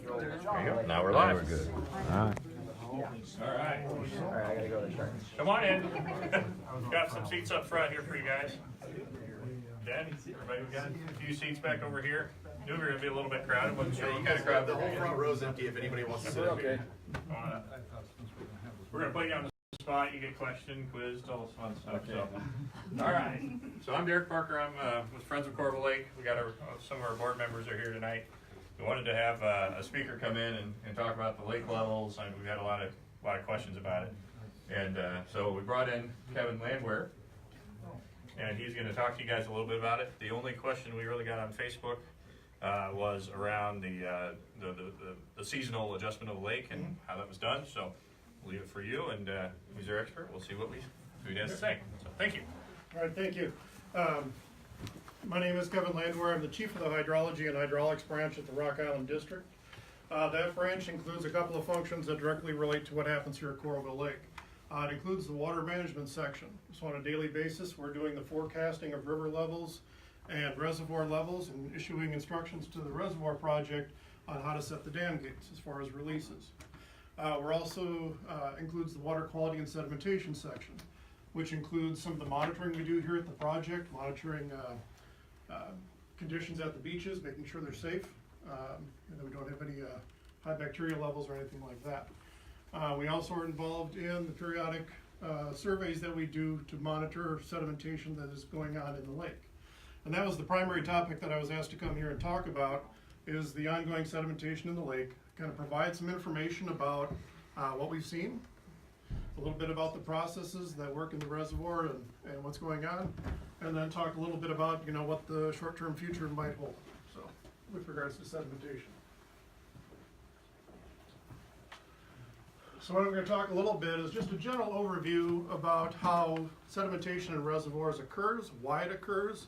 There you go. Now we're live. We're good. All right. Alright, I gotta go to church. Come on in. Got some seats up front here for you guys. Dan, everybody, we got a few seats back over here. Knew we were gonna be a little bit crowded, wasn't sure what kind of crowd The there whole was. front row's empty if anybody wants to sit up here. We're gonna put you on the spot. You get questioned, quizzed, all this fun stuff. So. All right. So I'm Derek Parker. I'm with Friends of Corval Lake. We got some of our board members are here tonight. We wanted to have a speaker come in and talk about the lake levels, and we've had a lot of questions about it. And so we brought in Kevin Landwehr, and he's going to talk to you guys a little bit about it. The only question we really got on Facebook was around the seasonal adjustment of the lake and how that was done. So we'll leave it for you, and he's our expert. We'll see what he has to say. So thank you. All right, thank you. My name is Kevin Landwehr. I'm the chief of the hydrology and hydraulics branch at the Rock Island District. That branch includes a couple of functions that directly relate to what happens here at Coralville Lake. It includes the water management section. So on a daily basis, we're doing the forecasting of river levels and reservoir levels and issuing instructions to the reservoir project on how to set the dam gates as far as releases. We're also includes the water quality and sedimentation section, which includes some of the monitoring we do here at the project, monitoring conditions at the beaches, making sure they're safe, and that we don't have any high bacteria levels or anything like that. We also are involved in the periodic surveys that we do to monitor sedimentation that is going on in the lake. And that was the primary topic that I was asked to come here and talk about, is the ongoing sedimentation in the lake, kind of provide some information about what we've seen, a little bit about the processes that work in the reservoir and what's going on, and then talk a little bit about, what the short-term future might hold, so, with regards to sedimentation. So what I'm going to talk a little bit is just a general overview about how sedimentation in reservoirs occurs, why it occurs,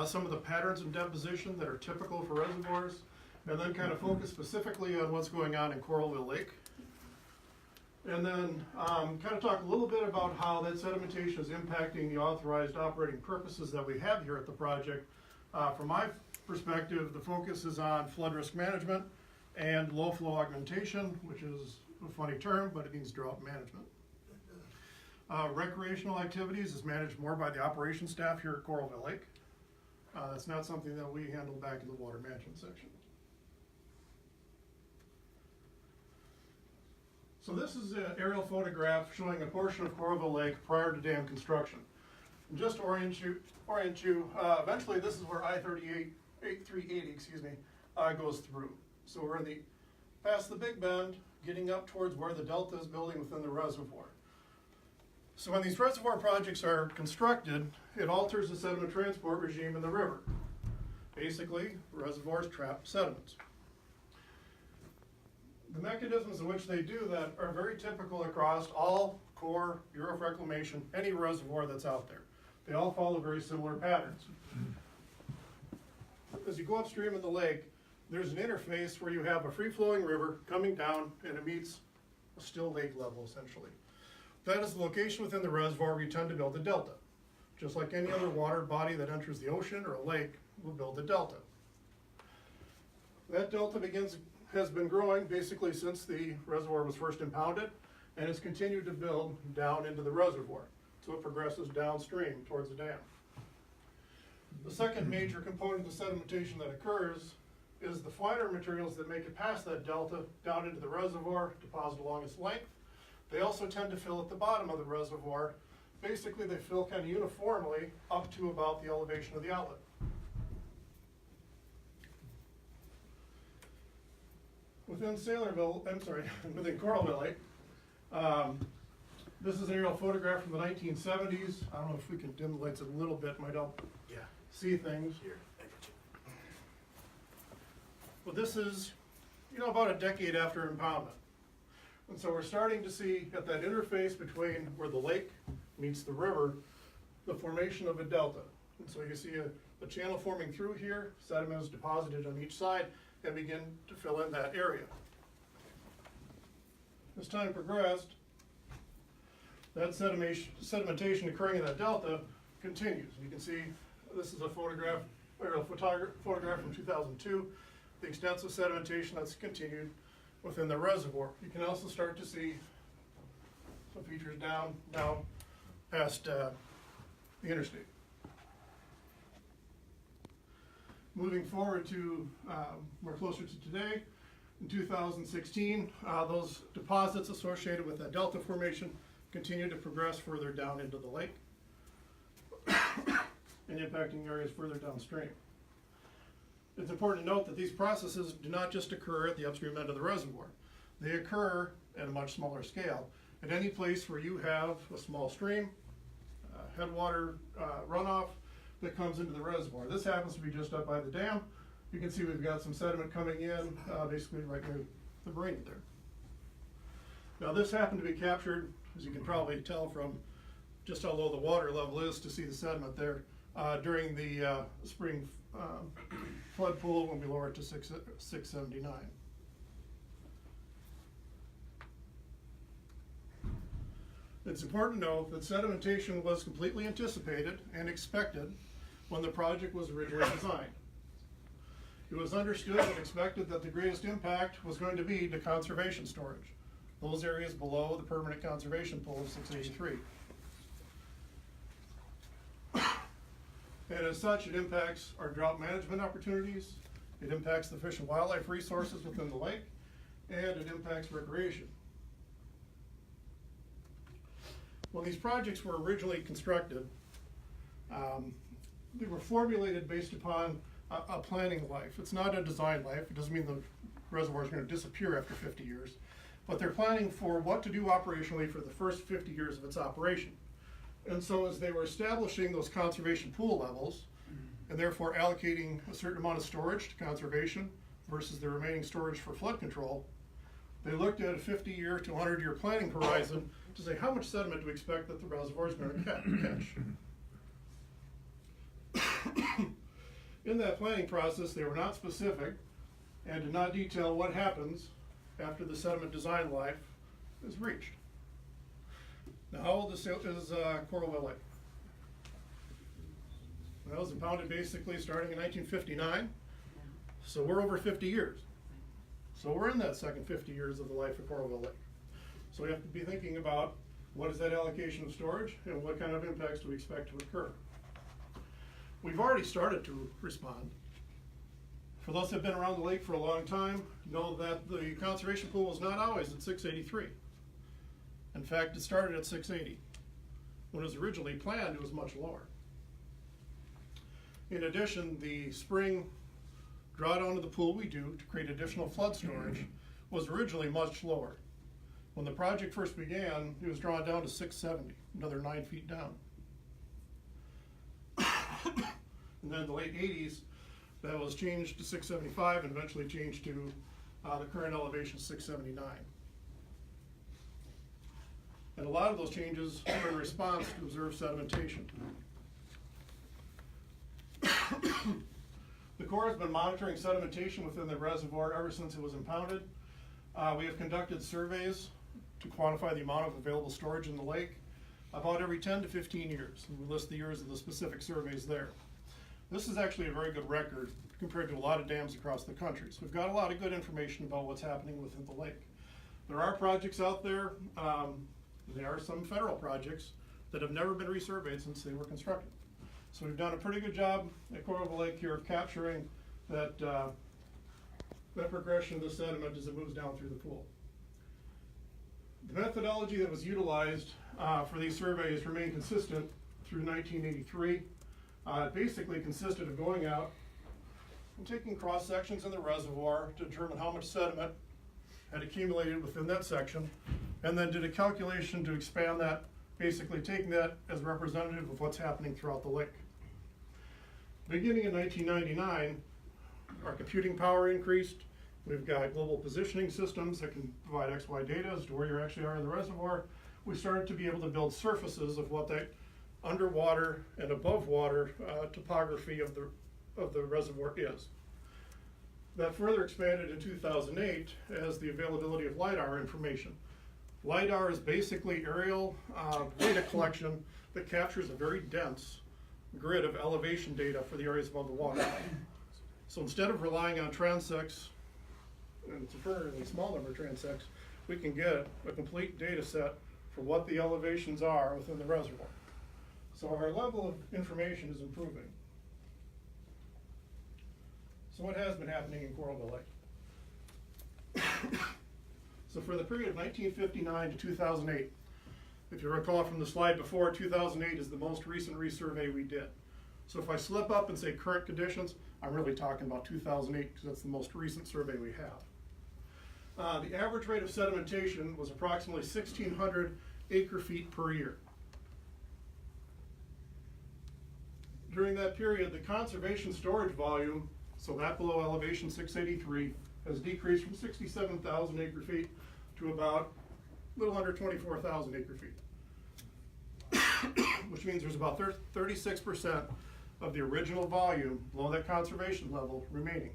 some of the patterns in deposition that are typical for reservoirs, and then kind of focus specifically on what's going on in Coralville Lake. And then kind of talk a little bit about how that sedimentation is impacting the authorized operating purposes that we have here at the project. From my perspective, the focus is on flood risk management and low flow augmentation, which is a funny term, but it means drought management. Recreational activities is managed more by the operations staff here at Coralville Lake. That's not something that we handle back in the water management section. So this is an aerial photograph showing a portion of Coralville Lake prior to dam construction. And just to orient you, eventually this is where I-380 goes through. So we're past the Big Bend, getting up towards where the delta is building within the reservoir. So when these reservoir projects are constructed, it alters the sediment transport regime in the river. Basically, reservoirs trap sediments. The mechanisms in which they do that are very typical across all Corps, Bureau of Reclamation, any reservoir that's out there. They all follow very similar patterns. As you go upstream in the lake, there's an interface where you have a free-flowing river coming down and it meets a still lake level, essentially. That is the location within the reservoir where you tend to build a delta. Just like any other water body that enters the ocean or a lake will build a delta. That delta has been growing basically since the reservoir was first impounded, and has continued to build down into the reservoir. So it progresses downstream towards the dam. The second major component of the sedimentation that occurs is the finer materials that make it past that delta down into the reservoir, deposit along its length. They also tend to fill at the bottom of the reservoir. Basically, they fill kind of uniformly up to about the elevation of the outlet. Within within Coralville Lake, this is an aerial photograph from the 1970s. I don't know if we can dim the lights a little bit, might help see things. Here. Well, this is, about a decade after impoundment. And so we're starting to see at that interface between where the lake meets the river, the formation of a delta. And so you see a channel forming through here, sediment is deposited on each side, and begin to fill in that area. As time progressed, that sedimentation occurring in that delta continues. You can see this is a photograph from 2002. the extensive sedimentation that's continued within the reservoir. You can also start to see some features down past the interstate. Moving forward to more closer to today, in 2016, those deposits associated with that delta formation continue to progress further down into the lake and impacting areas further downstream. It's important to note that these processes do not just occur at the upstream end of the reservoir. They occur at a much smaller scale. At any place where you have a small stream, headwater runoff that comes into the reservoir. This happens to be just up by the dam. You can see we've got some sediment coming in, basically right near the marina there. Now this happened to be captured, as you can probably tell from just how low the water level is to see the sediment there, during the spring flood pool when we lowered to 679. It's important to note that sedimentation was completely anticipated and expected when the project was originally designed. It was understood and expected that the greatest impact was going to be to conservation storage, those areas below the permanent conservation pool of 683. And as such, it impacts our drought management opportunities, it impacts the fish and wildlife resources within the lake, and it impacts recreation. When these projects were originally constructed, they were formulated based upon a planning life. It's not a design life. It doesn't mean the reservoir is going to disappear after 50 years, but they're planning for what to do operationally for the first 50 years of its operation. And so as they were establishing those conservation pool levels, and therefore allocating a certain amount of storage to conservation versus the remaining storage for flood control, they looked at a 50-year to 100-year planning horizon to say how much sediment do we expect that the reservoir is going to catch. In that planning process, they were not specific and did not detail what happens after the sediment design life is reached. Now, how old is Coral Lake? Well, it was impounded basically starting in 1959, so we're over 50 years. So we're in that second 50 years of the life of Coral Lake. So we have to be thinking about what is that allocation of storage and what kind of impacts do we expect to occur. We've already started to respond. For those that have been around the lake for a long time, know that the conservation pool was not always at 683. In fact, it started at 680. When it was originally planned, it was much lower. In addition, the spring drawdown of the pool we do to create additional flood storage was originally much lower. When the project first began, it was drawn down to 670, another 9 feet down. And then in the late 80s, that was changed to 675 and eventually changed to the current elevation 679. And a lot of those changes were in response to observed sedimentation. The Corps has been monitoring sedimentation within the reservoir ever since it was impounded. We have conducted surveys to quantify the amount of available storage in the lake about every 10 to 15 years. And we list the years of the specific surveys there. This is actually a very good record compared to a lot of dams across the country. So we've got a lot of good information about what's happening within the lake. There are projects out there, there are some federal projects that have never been resurveyed since they were constructed. So we've done a pretty good job at Coral Lake here of capturing that, that progression of the sediment as it moves down through the pool. The methodology that was utilized for these surveys remained consistent through 1983. It basically consisted of going out and taking cross sections in the reservoir to determine how much sediment had accumulated within that section, and then did a calculation to expand that, basically taking that as representative of what's happening throughout the lake. Beginning in 1999, our computing power increased. We've got global positioning systems that can provide XY data as to where you actually are in the reservoir. We started to be able to build surfaces of what that underwater and above water topography of the reservoir is. That further expanded in 2008 as the availability of LiDAR information. LiDAR is basically aerial data collection that captures a very dense grid of elevation data for the areas above the water. So instead of relying on transects, and it's a fairly small number of transects, we can get a complete data set for what the elevations are within the reservoir. So our level of information is improving. So what has been happening in Coralville Lake? So for the period of 1959 to 2008, if you recall from the slide before, 2008 is the most recent resurvey we did. So if I slip up and say current conditions, I'm really talking about 2008 because that's the most recent survey we have. The average rate of sedimentation was approximately 1,600 acre feet per year. During that period, the conservation storage volume, so that below elevation 683, has decreased from 67,000 acre feet to about a little under 24,000 acre feet, which means there's about 36% of the original volume below that conservation level remaining.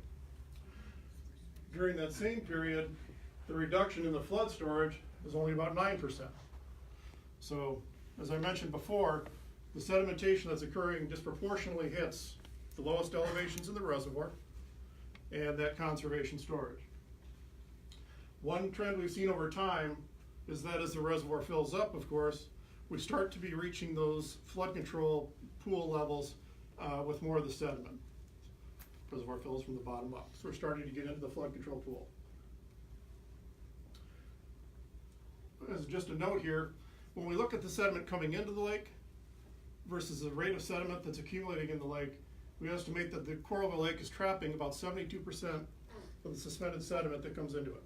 During that same period, the reduction in the flood storage is only about 9%. So, as I mentioned before, the sedimentation that's occurring disproportionately hits the lowest elevations in the reservoir and that conservation storage. One trend we've seen over time is that as the reservoir fills up, of course, we start to be reaching those flood control pool levels with more of the sediment. Reservoir fills from the bottom up. So we're starting to get into the flood control pool. As just a note here, when we look at the sediment coming into the lake versus the rate of sediment that's accumulating in the lake, we estimate that the Coralville Lake is trapping about 72% of the suspended sediment that comes into it.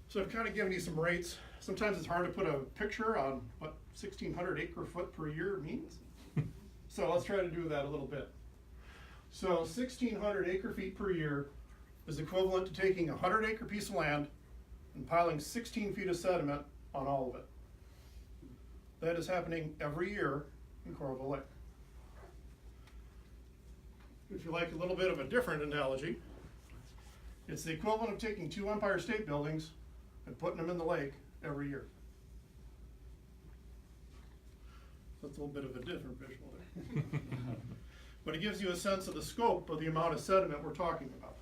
So I've kind of given you some rates. Sometimes it's hard to put a picture on what 1,600 acre foot per year means. So let's try to do that a little bit. So 1,600 acre feet per year is equivalent to taking a 100 acre piece of land and piling 16 feet of sediment on all of it. That is happening every year in Coralville Lake. If you like a little bit of a different analogy, it's the equivalent of taking 2 Empire State Buildings and putting them in the lake every year. That's a little bit of a different visual there. But it gives you a sense of the scope of the amount of sediment we're talking about.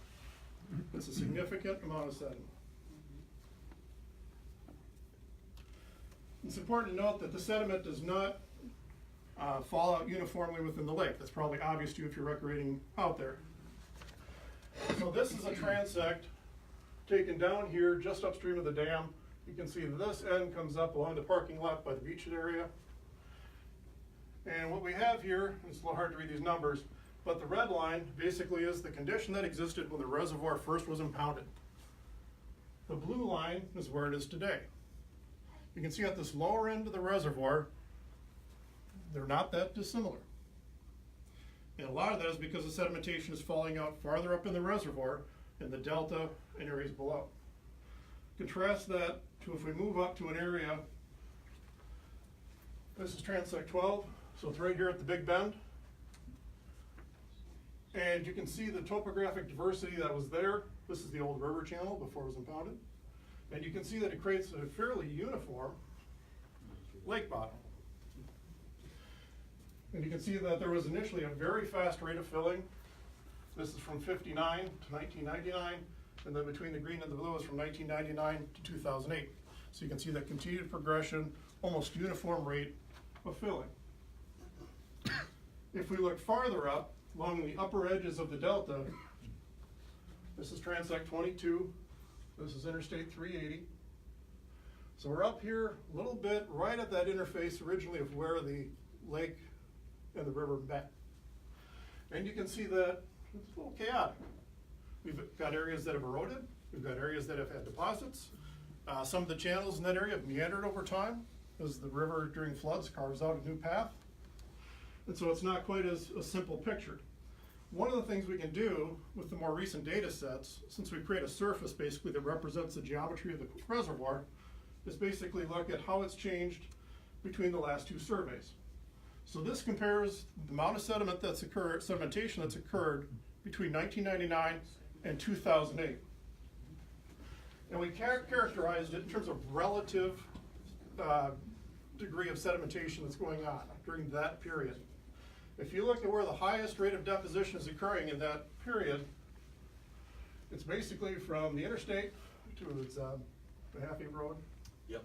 It's a significant amount of sediment. It's important to note that the sediment does not fall out uniformly within the lake. That's probably obvious to you if you're recreating out there. So this is a transect taken down here just upstream of the dam. You can see this end comes up along the parking lot by the beach area. And what we have here, it's a little hard to read these numbers, but the red line basically is the condition that existed when the reservoir first was impounded. The blue line is where it is today. You can see at this lower end of the reservoir, they're not that dissimilar. And a lot of that is because the sedimentation is falling out farther up in the reservoir in the delta and areas below. Contrast that to if we move up to an area, this is transect 12, so it's right here at the Big Bend. And you can see the topographic diversity that was there. This is the old river channel before it was impounded. And you can see that it creates a fairly uniform lake bottom. And you can see that there was initially a very fast rate of filling. This is from 59 to 1999, and then between the green and the blue is from 1999 to 2008. So you can see that continued progression, almost uniform rate of filling. If we look farther up, along the upper edges of the delta, this is transect 22, this is Interstate 380. So we're up here a little bit right at that interface originally of where the lake and the river met. And you can see that it's a little chaotic. We've got areas that have eroded, we've got areas that have had deposits. Some of the channels in that area have meandered over time as the river during floods carves out a new path. And so it's not quite as a simple picture. One of the things we can do with the more recent data sets, since we create a surface basically that represents the geometry of the reservoir, is basically look at how it's changed between the last 2 surveys. So this compares the amount of sediment that's occurred, sedimentation that's occurred between 1999 and 2008. And we characterized it in terms of relative degree of sedimentation that's going on during that period. If you look at where the highest rate of deposition is occurring in that period, it's basically from the interstate to the Happy Road. Yep.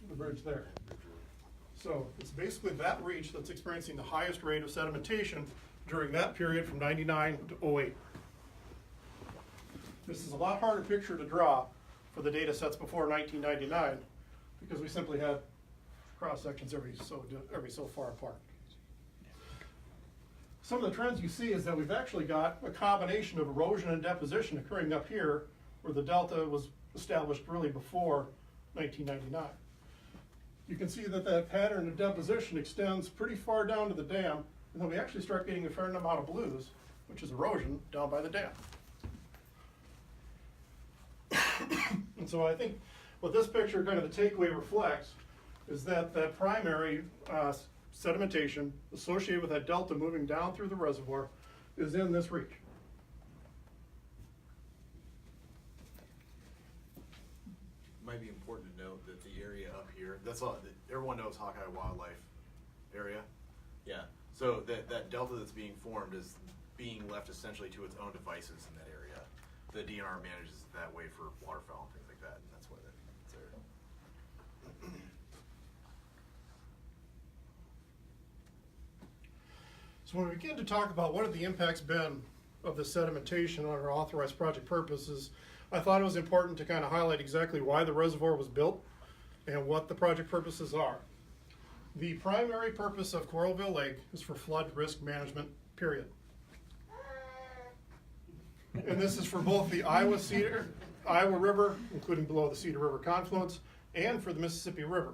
The bridge there. So it's basically that reach that's experiencing the highest rate of sedimentation during that period from 99 to 08. This is a lot harder picture to draw for the data sets before 1999 because we simply had cross sections every so far apart. Some of the trends you see is that we've actually got a combination of erosion and deposition occurring up here where the delta was established really before 1999. You can see that that pattern of deposition extends pretty far down to the dam, and then we actually start getting a fair amount of blues, which is erosion, down by the dam. And so I think what this picture kind of the takeaway reflects is that that primary sedimentation associated with that delta moving down through the reservoir is in this reach. Might be important to note that the area up here, that's all, everyone knows Hawkeye Wildlife area. Yeah, so that delta that's being formed is being left essentially to its own devices in that area. The DNR manages it that way for waterfowl and things like that, and that's why it's there. So when we begin to talk about what have the impacts been of the sedimentation on our authorized project purposes, I thought it was important to kind of highlight exactly why the reservoir was built and what the project purposes are. The primary purpose of Coralville Lake is for flood risk management, period. And this is for both the Iowa River, including below the Cedar River confluence, and for the Mississippi River.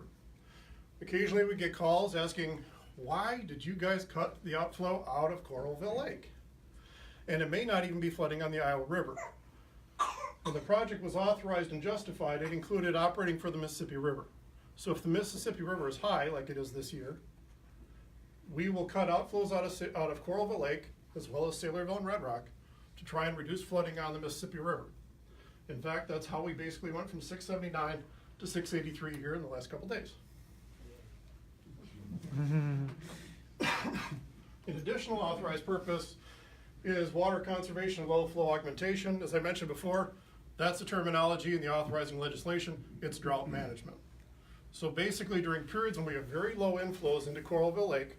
Occasionally we get calls asking, why did you guys cut the outflow out of Coralville Lake? And it may not even be flooding on the Iowa River. When the project was authorized and justified, it included operating for the Mississippi River. So if the Mississippi River is high, like it is this year, we will cut outflows out of Coralville Lake, as well as Sailorville and Red Rock, to try and reduce flooding on the Mississippi River. In fact, that's how we basically went from 679 to 683 here in the last couple days. An additional authorized purpose is water conservation and low flow augmentation. As I mentioned before, that's the terminology in the authorizing legislation. It's drought management. So basically during periods when we have very low inflows into Coralville Lake,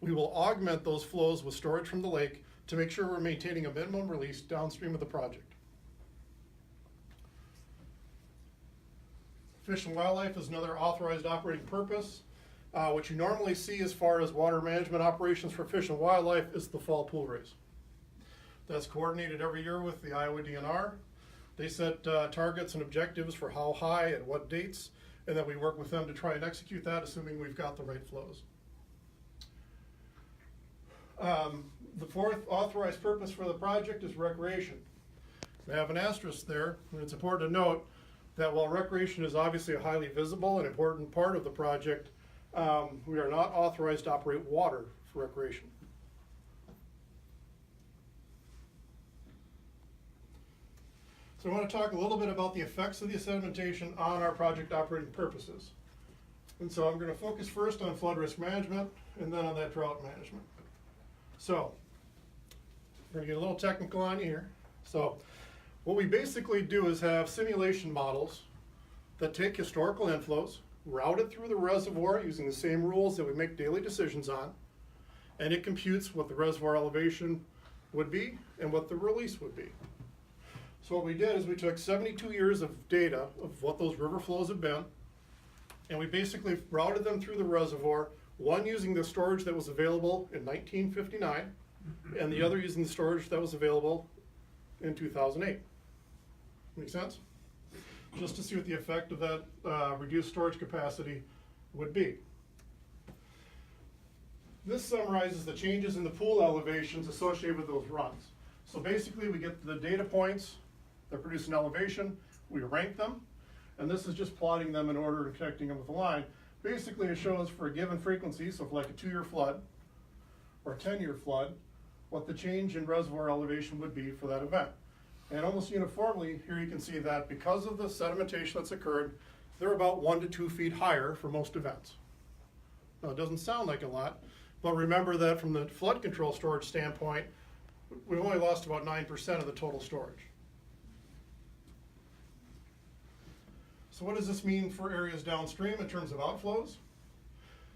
we will augment those flows with storage from the lake to make sure we're maintaining a minimum release downstream of the project. Fish and Wildlife is another authorized operating purpose. What you normally see as far as water management operations for Fish and Wildlife is the fall pool raise. That's coordinated every year with the Iowa DNR. They set targets and objectives for how high at what dates, and then we work with them to try and execute that, assuming we've got the right flows. The fourth authorized purpose for the project is recreation. We have an asterisk there, and it's important to note that while recreation is obviously a highly visible and important part of the project, we are not authorized to operate water for recreation. So I want to talk a little bit about the effects of the sedimentation on our project operating purposes. And so I'm going to focus first on flood risk management and then on that drought management. So we're going to get a little technical on here. So what we basically do is have simulation models that take historical inflows, route it through the reservoir using the same rules that we make daily decisions on, and it computes what the reservoir elevation would be and what the release would be. So what we did is we took 72 years of data of what those river flows have been, and we basically routed them through the reservoir, one using the storage that was available in 1959, and the other using the storage that was available in 2008. Make sense? Just to see what the effect of that reduced storage capacity would be. This summarizes the changes in the pool elevations associated with those runs. So basically we get the data points that produce an elevation, we rank them, and this is just plotting them in order and connecting them with a line. Basically it shows for a given frequency, so for like a 2-year flood or a 10-year flood, what the change in reservoir elevation would be for that event. And almost uniformly, here you can see that because of the sedimentation that's occurred, they're about 1 to 2 feet higher for most events. Now, it doesn't sound like a lot, but remember that from the flood control storage standpoint, we've only lost about 9% of the total storage. So what does this mean for areas downstream in terms of outflows?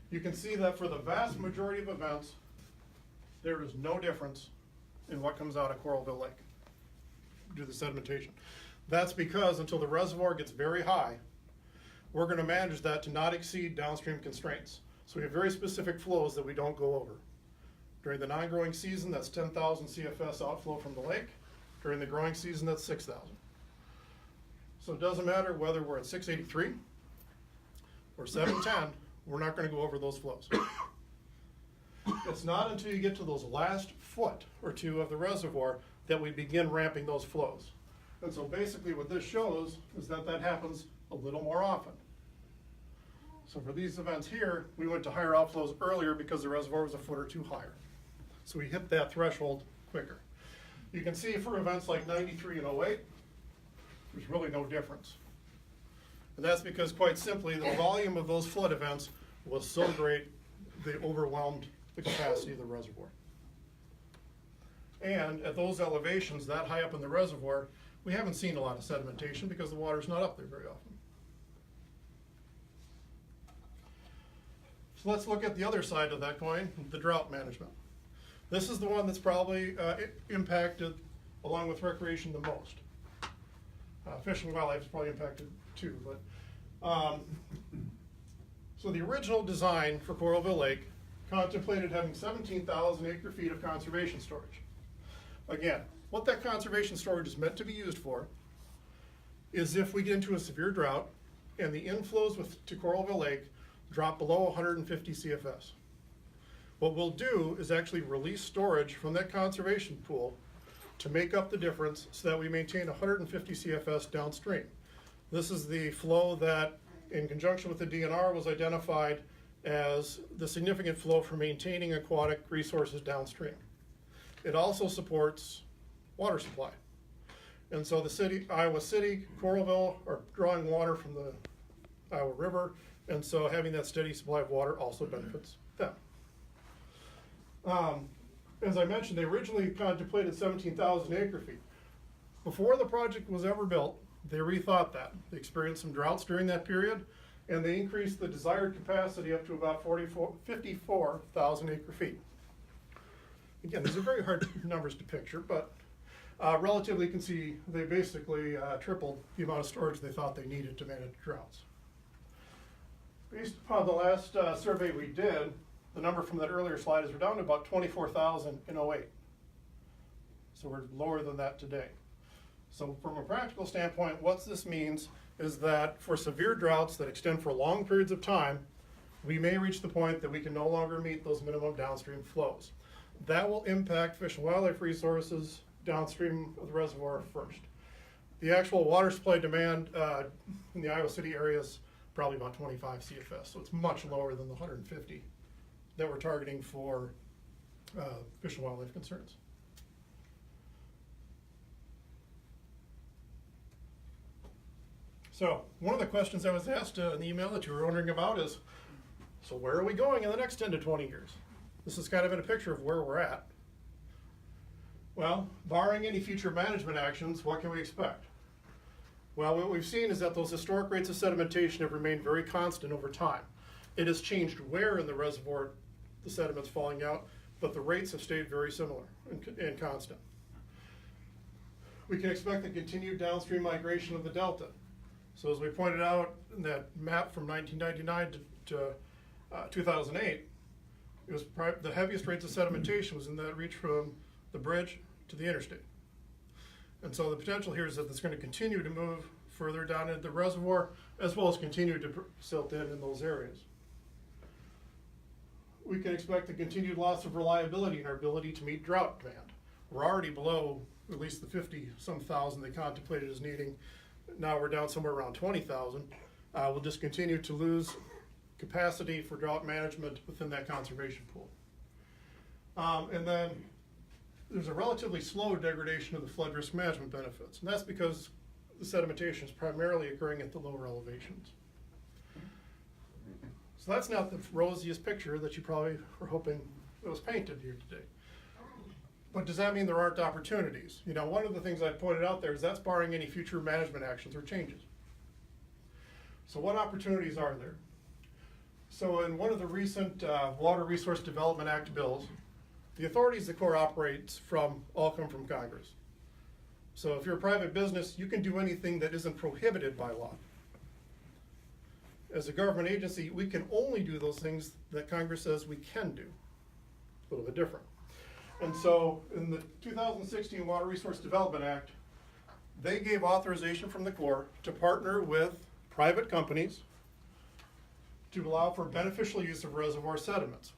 You can see that for the vast majority of events, there is no difference in what comes out of Coralville Lake due to the sedimentation. That's because until the reservoir gets very high, we're going to manage that to not exceed downstream constraints. So we have very specific flows that we don't go over. During the non-growing season, that's 10,000 CFS outflow from the lake. During the growing season, that's 6,000. So it doesn't matter whether we're at 683 or 710, we're not going to go over those flows. It's not until you get to those last foot or two of the reservoir that we begin ramping those flows. And so basically what this shows is that that happens a little more often. So for these events here, we went to higher outflows earlier because the reservoir was a foot or two higher. So we hit that threshold quicker. You can see for events like 93 and 08, there's really no difference. And that's because, quite simply, the volume of those flood events was so great, they overwhelmed the capacity of the reservoir. And at those elevations, that high up in the reservoir, we haven't seen a lot of sedimentation because the water's not up there very often. So let's look at the other side of that coin, the drought management. This is the one that's probably impacted, along with recreation, the most. Fish and wildlife is probably impacted too, but so the original design for Coralville Lake contemplated having 17,000 acre-feet of conservation storage. Again, what that conservation storage is meant to be used for is if we get into a severe drought and the inflows to Coralville Lake drop below 150 CFS. What we'll do is actually release storage from that conservation pool to make up the difference so that we maintain 150 CFS downstream. This is the flow that, in conjunction with the DNR, was identified as the significant flow for maintaining aquatic resources downstream. It also supports water supply. And so the city, Iowa City, Coralville are drawing water from the Iowa River, and so having that steady supply of water also benefits them. As I mentioned, they originally contemplated 17,000 acre-feet. Before the project was ever built, they rethought that. They experienced some droughts during that period, and they increased the desired capacity up to about 54,000 acre-feet. Again, these are very hard numbers to picture, but relatively you can see they basically tripled the amount of storage they thought they needed to manage droughts. Based upon the last survey we did, the number from that earlier slide is we're down to about 24,000 in 08. So we're lower than that today. So from a practical standpoint, what this means is that for severe droughts that extend for long periods of time, we may reach the point that we can no longer meet those minimum downstream flows. That will impact fish and wildlife resources downstream of the reservoir first. The actual water supply demand in the Iowa City area is probably about 25 CFS, so it's much lower than the 150 that we're targeting for fish and wildlife concerns. So one of the questions I was asked in the email that you were wondering about is, so where are we going in the next 10 to 20 years? This is kind of in a picture of where we're at. Well, barring any future management actions, what can we expect? Well, what we've seen is that those historic rates of sedimentation have remained very constant over time. It has changed where in the reservoir the sediment's falling out, but the rates have stayed very similar and constant. We can expect the continued downstream migration of the delta. So as we pointed out in that map from 1999 to 2008, it was the heaviest rates of sedimentation was in that reach from the bridge to the interstate. And so the potential here is that it's going to continue to move further down into the reservoir, as well as continue to silt in those areas. We can expect the continued loss of reliability in our ability to meet drought demand. We're already below at least the 50-some thousand they contemplated as needing. Now we're down somewhere around 20,000. We'll just continue to lose capacity for drought management within that conservation pool. And then there's a relatively slow degradation of the flood risk management benefits, and that's because the sedimentation is primarily occurring at the lower elevations. So that's not the rosiest picture that you probably were hoping it was painted here today. But does that mean there aren't opportunities? You know, one of the things I pointed out there is that's barring any future management actions or changes. So what opportunities are there? So in one of the recent Water Resource Development Act bills, the authorities the Corps operates from all come from Congress. So if you're a private business, you can do anything that isn't prohibited by law. As a government agency, we can only do those things that Congress says we can do. A little bit different. And so in the 2016 Water Resource Development Act, they gave authorization from the Corps to partner with private companies to allow for beneficial use of reservoir sediments.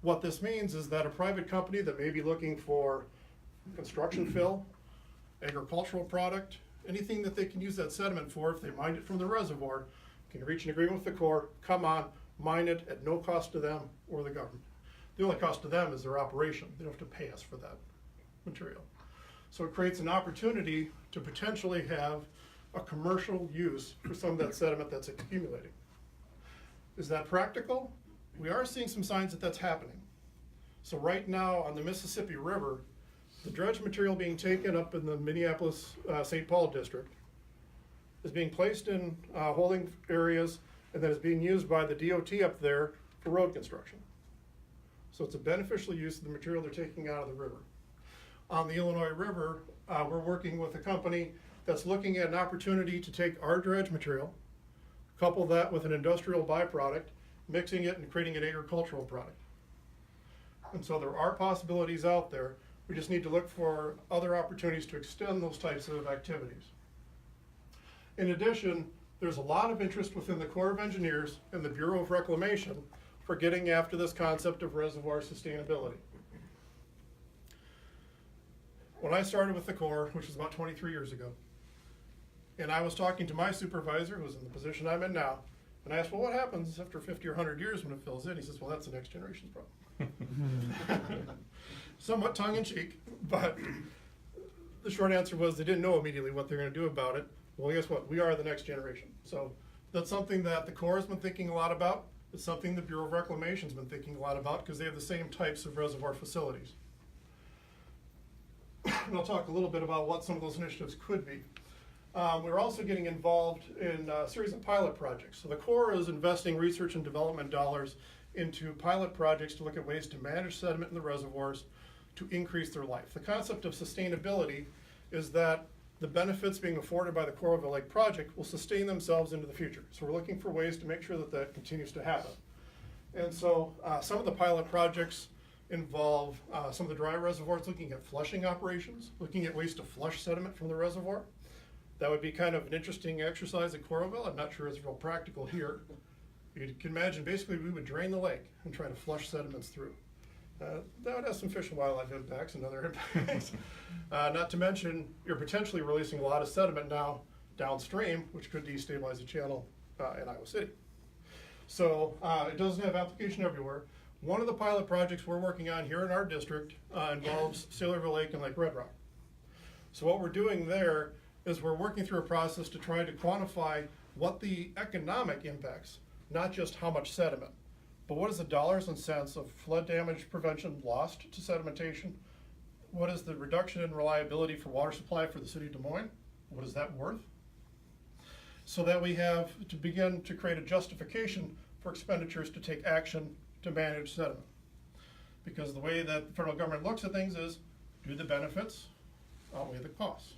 What this means is that a private company that may be looking for construction fill, agricultural product, anything that they can use that sediment for if they mine it from the reservoir, can reach an agreement with the Corps, come on, mine it at no cost to them or the government. The only cost to them is their operation. They don't have to pay us for that material. So it creates an opportunity to potentially have a commercial use for some of that sediment that's accumulating. Is that practical? We are seeing some signs that that's happening. So right now on the Mississippi River, the dredge material being taken up in the Minneapolis, St. Paul district is being placed in holding areas and then is being used by the DOT up there for road construction. So it's a beneficial use of the material they're taking out of the river. On the Illinois River, we're working with a company that's looking at an opportunity to take our dredge material, couple that with an industrial byproduct, mixing it and creating an agricultural product. And so there are possibilities out there. We just need to look for other opportunities to extend those types of activities. In addition, there's a lot of interest within the Corps of Engineers and the Bureau of Reclamation for getting after this concept of reservoir sustainability. When I started with the Corps, which was about 23 years ago, and I was talking to my supervisor, who's in the position I'm in now, and I asked, well, what happens after 50 or 100 years when it fills in? He says, well, that's the next generation's problem. Somewhat tongue-in-cheek, but the short answer was they didn't know immediately what they're going to do about it. Well, guess what? We are the next generation. So that's something that the Corps has been thinking a lot about. It's something the Bureau of Reclamation has been thinking a lot about because they have the same types of reservoir facilities. And I'll talk a little bit about what some of those initiatives could be. We're also getting involved in a series of pilot projects. So the Corps is investing research and development dollars into pilot projects to look at ways to manage sediment in the reservoirs to increase their life. The concept of sustainability is that the benefits being afforded by the Coralville Lake project will sustain themselves into the future. So we're looking for ways to make sure that that continues to happen. And so some of the pilot projects involve some of the dry reservoirs looking at flushing operations, looking at ways to flush sediment from the reservoir. That would be kind of an interesting exercise at Coralville. I'm not sure it's real practical here. You can imagine basically we would drain the lake and try to flush sediments through. That would have some fish and wildlife impacts and other impacts. Not to mention, you're potentially releasing a lot of sediment now downstream, which could destabilize the channel in Iowa City. So it doesn't have application everywhere. One of the pilot projects we're working on here in our district involves Sailorville Lake and Lake Red Rock. So what we're doing there is we're working through a process to try to quantify what the economic impacts, not just how much sediment, but what is the dollars and cents of flood damage prevention lost to sedimentation? What is the reduction in reliability for water supply for the city of Des Moines? What is that worth? So that we have to begin to create a justification for expenditures to take action to manage sediment. Because the way that the federal government looks at things is, do the benefits outweigh the costs?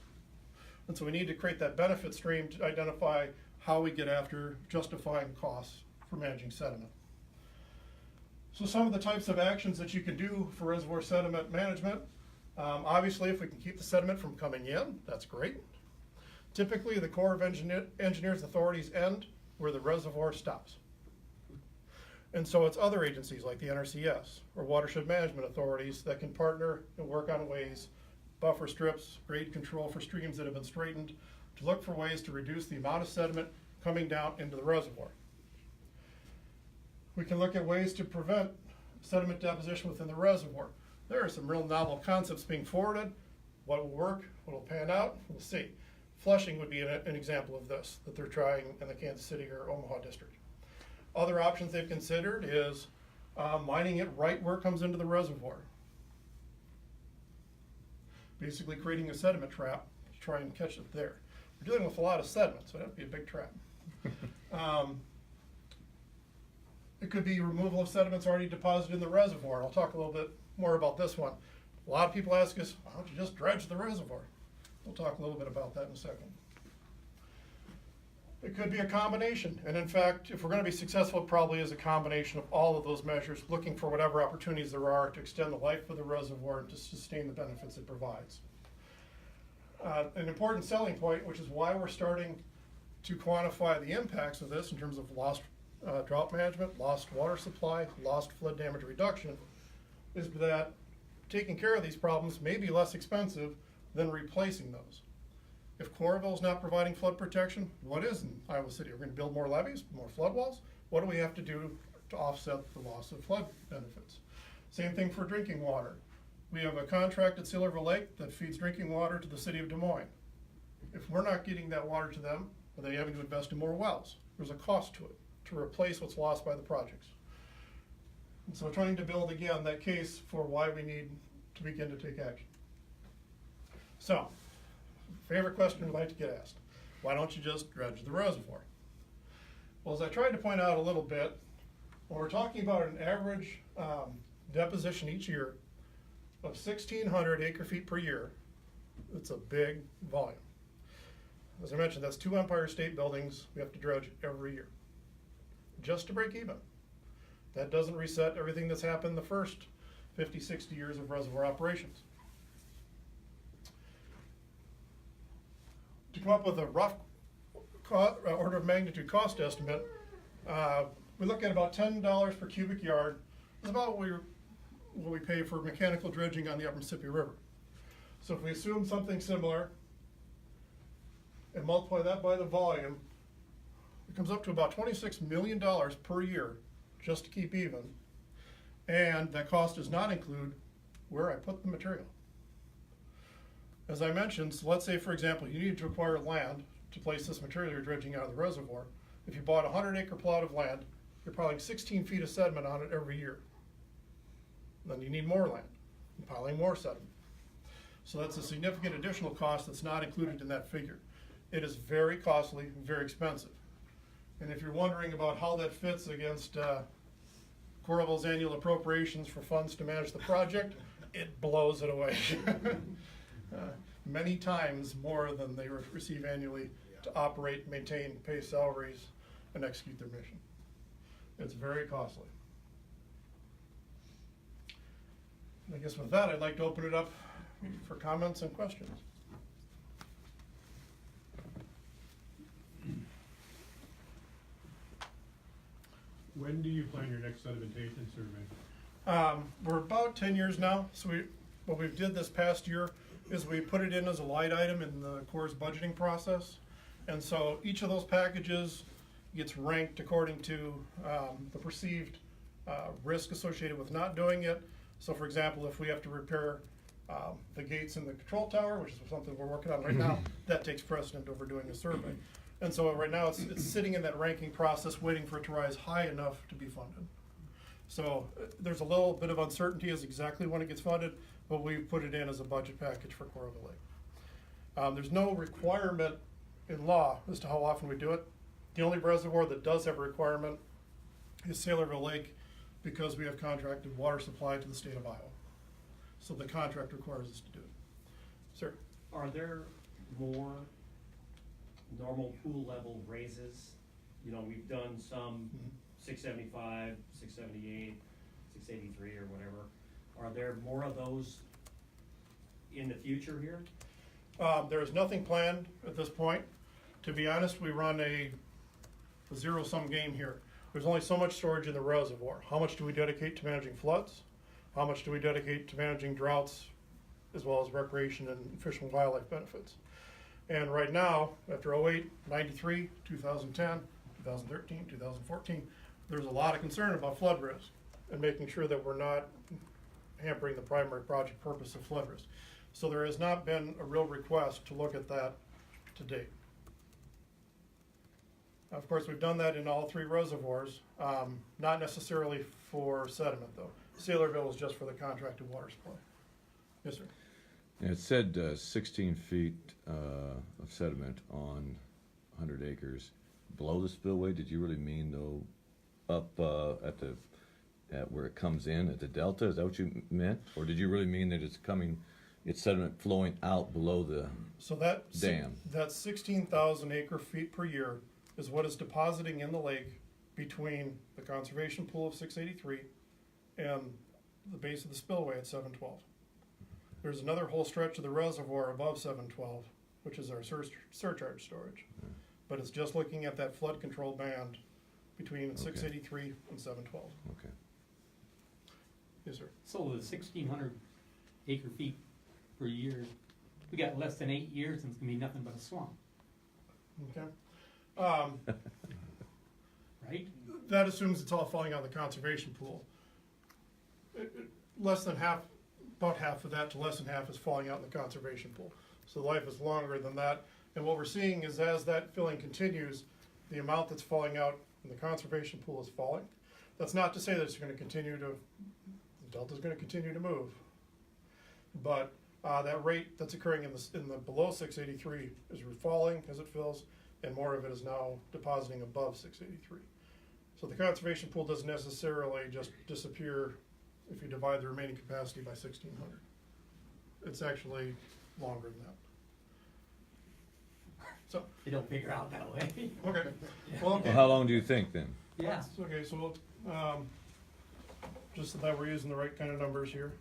And so we need to create that benefit stream to identify how we get after justifying costs for managing sediment. So some of the types of actions that you can do for reservoir sediment management, obviously if we can keep the sediment from coming in, that's great. Typically the Corps of Engineers authorities end where the reservoir stops. And so it's other agencies like the NRCS or watershed management authorities that can partner and work on ways, buffer strips, grade control for streams that have been straightened, to look for ways to reduce the amount of sediment coming down into the reservoir. We can look at ways to prevent sediment deposition within the reservoir. There are some real novel concepts being forwarded. What will work, what will pan out, we'll see. Flushing would be an example of this that they're trying in the Kansas City or Omaha district. Other options they've considered is mining it right where it comes into the reservoir. Basically creating a sediment trap to try and catch it there. We're dealing with a lot of sediment, so that'd be a big trap. It could be removal of sediments already deposited in the reservoir. I'll talk a little bit more about this one. A lot of people ask us, why don't you just dredge the reservoir? We'll talk a little bit about that in a second. It could be a combination, and in fact, if we're going to be successful, it probably is a combination of all of those measures, looking for whatever opportunities there are to extend the life of the reservoir and to sustain the benefits it provides. An important selling point, which is why we're starting to quantify the impacts of this in terms of lost drought management, lost water supply, lost flood damage reduction, is that taking care of these problems may be less expensive than replacing those. If Coralville is not providing flood protection, what is in Iowa City? We're going to build more levees, more flood walls? What do we have to do to offset the loss of flood benefits? Same thing for drinking water. We have a contract at Silverville Lake that feeds drinking water to the city of Des Moines. If we're not getting that water to them, are they having to invest in more wells? There's a cost to it to replace what's lost by the projects. And so trying to build again that case for why we need to begin to take action. So, favorite question we like to get asked, why don't you just dredge the reservoir? Well, as I tried to point out a little bit, when we're talking about an average deposition each year of 1,600 acre feet per year, it's a big volume. As I mentioned, that's 2 Empire State Buildings we have to dredge every year, just to break even. That doesn't reset everything that's happened the first 50, 60 years of reservoir operations. To come up with a rough order of magnitude cost estimate, we look at about $10 per cubic yard. It's about what we pay for mechanical dredging on the Upper Mississippi River. So if we assume something similar and multiply that by the volume, it comes up to about $26 million per year just to keep even. And that cost does not include where I put the material. As I mentioned, so let's say, for example, you need to acquire land to place this material you're dredging out of the reservoir. If you bought a 100-acre plot of land, you're piling 16 feet of sediment on it every year. Then you need more land, and piling more sediment. So that's a significant additional cost that's not included in that figure. It is very costly, very expensive. And if you're wondering about how that fits against Coralville's annual appropriations for funds to manage the project, it blows it away. Many times more than they receive annually to operate, maintain, pay salaries, and execute their mission. It's very costly. I guess with that, I'd like to open it up for comments and questions. When do you plan your next sedimentation survey? We're about 10 years now, so what we did this past year is we put it in as a light item in the Corps' budgeting process. And so each of those packages gets ranked according to the perceived risk associated with not doing it. So for example, if we have to repair the gates in the control tower, which is something we're working on right now, that takes precedent over doing a survey. And so right now it's sitting in that ranking process waiting for it to rise high enough to be funded. So there's a little bit of uncertainty as exactly when it gets funded, but we put it in as a budget package for Coralville Lake. There's no requirement in law as to how often we do it. The only reservoir that does have a requirement is Saylorville Lake, because we have contracted water supply to the state of Iowa. So the contract requires us to do it. Sir? Are there more normal pool level raises? You know, we've done some 675, 678, 683 or whatever. Are there more of those in the future here? There is nothing planned at this point. To be honest, we run a zero-sum game here. There's only so much storage in the reservoir. How much do we dedicate to managing floods? How much do we dedicate to managing droughts, as well as recreation and fish and wildlife benefits? And right now, after 08, 93, 2010, 2013, 2014, there's a lot of concern about flood risk and making sure that we're not hampering the primary project purpose of flood risk. So there has not been a real request to look at that to date. Of course, we've done that in all three reservoirs, not necessarily for sediment though. Saylorville is just for the contracted water supply. Yes, sir. It said 16 feet of sediment on 100 acres below the spillway. Did you really mean though up at where it comes in at the delta? Is that what you meant, or did you really mean that it's sediment flowing out below the So that dam? That 16,000 acre feet per year is what is depositing in the lake between the conservation pool of 683 and the base of the spillway at 712. There's another whole stretch of the reservoir above 712, which is our surcharge storage. But it's just looking at that flood control band between 683 and 712. Okay. Yes, sir. So the 1,600 acre feet per year, we got less than 8 years and it's gonna be nothing but a swamp, Okay. right? That assumes it's all falling on the conservation pool. Less than half, about half of that to less than half is falling out in the conservation pool. So the life is longer than that. And what we're seeing is as that filling continues, the amount that's falling out in the conservation pool is falling. That's not to say that it's gonna continue to, the delta's gonna continue to move. But that rate that's occurring in the below 683 is falling as it fills, and more of it is now depositing above 683. So the conservation pool doesn't necessarily just disappear if you divide the remaining capacity by 1,600. It's actually longer than that. So, They don't figure out that way. okay, well, okay. Well, how long do you think then? Yeah. Okay, so, just so that we're using the right kind of numbers here.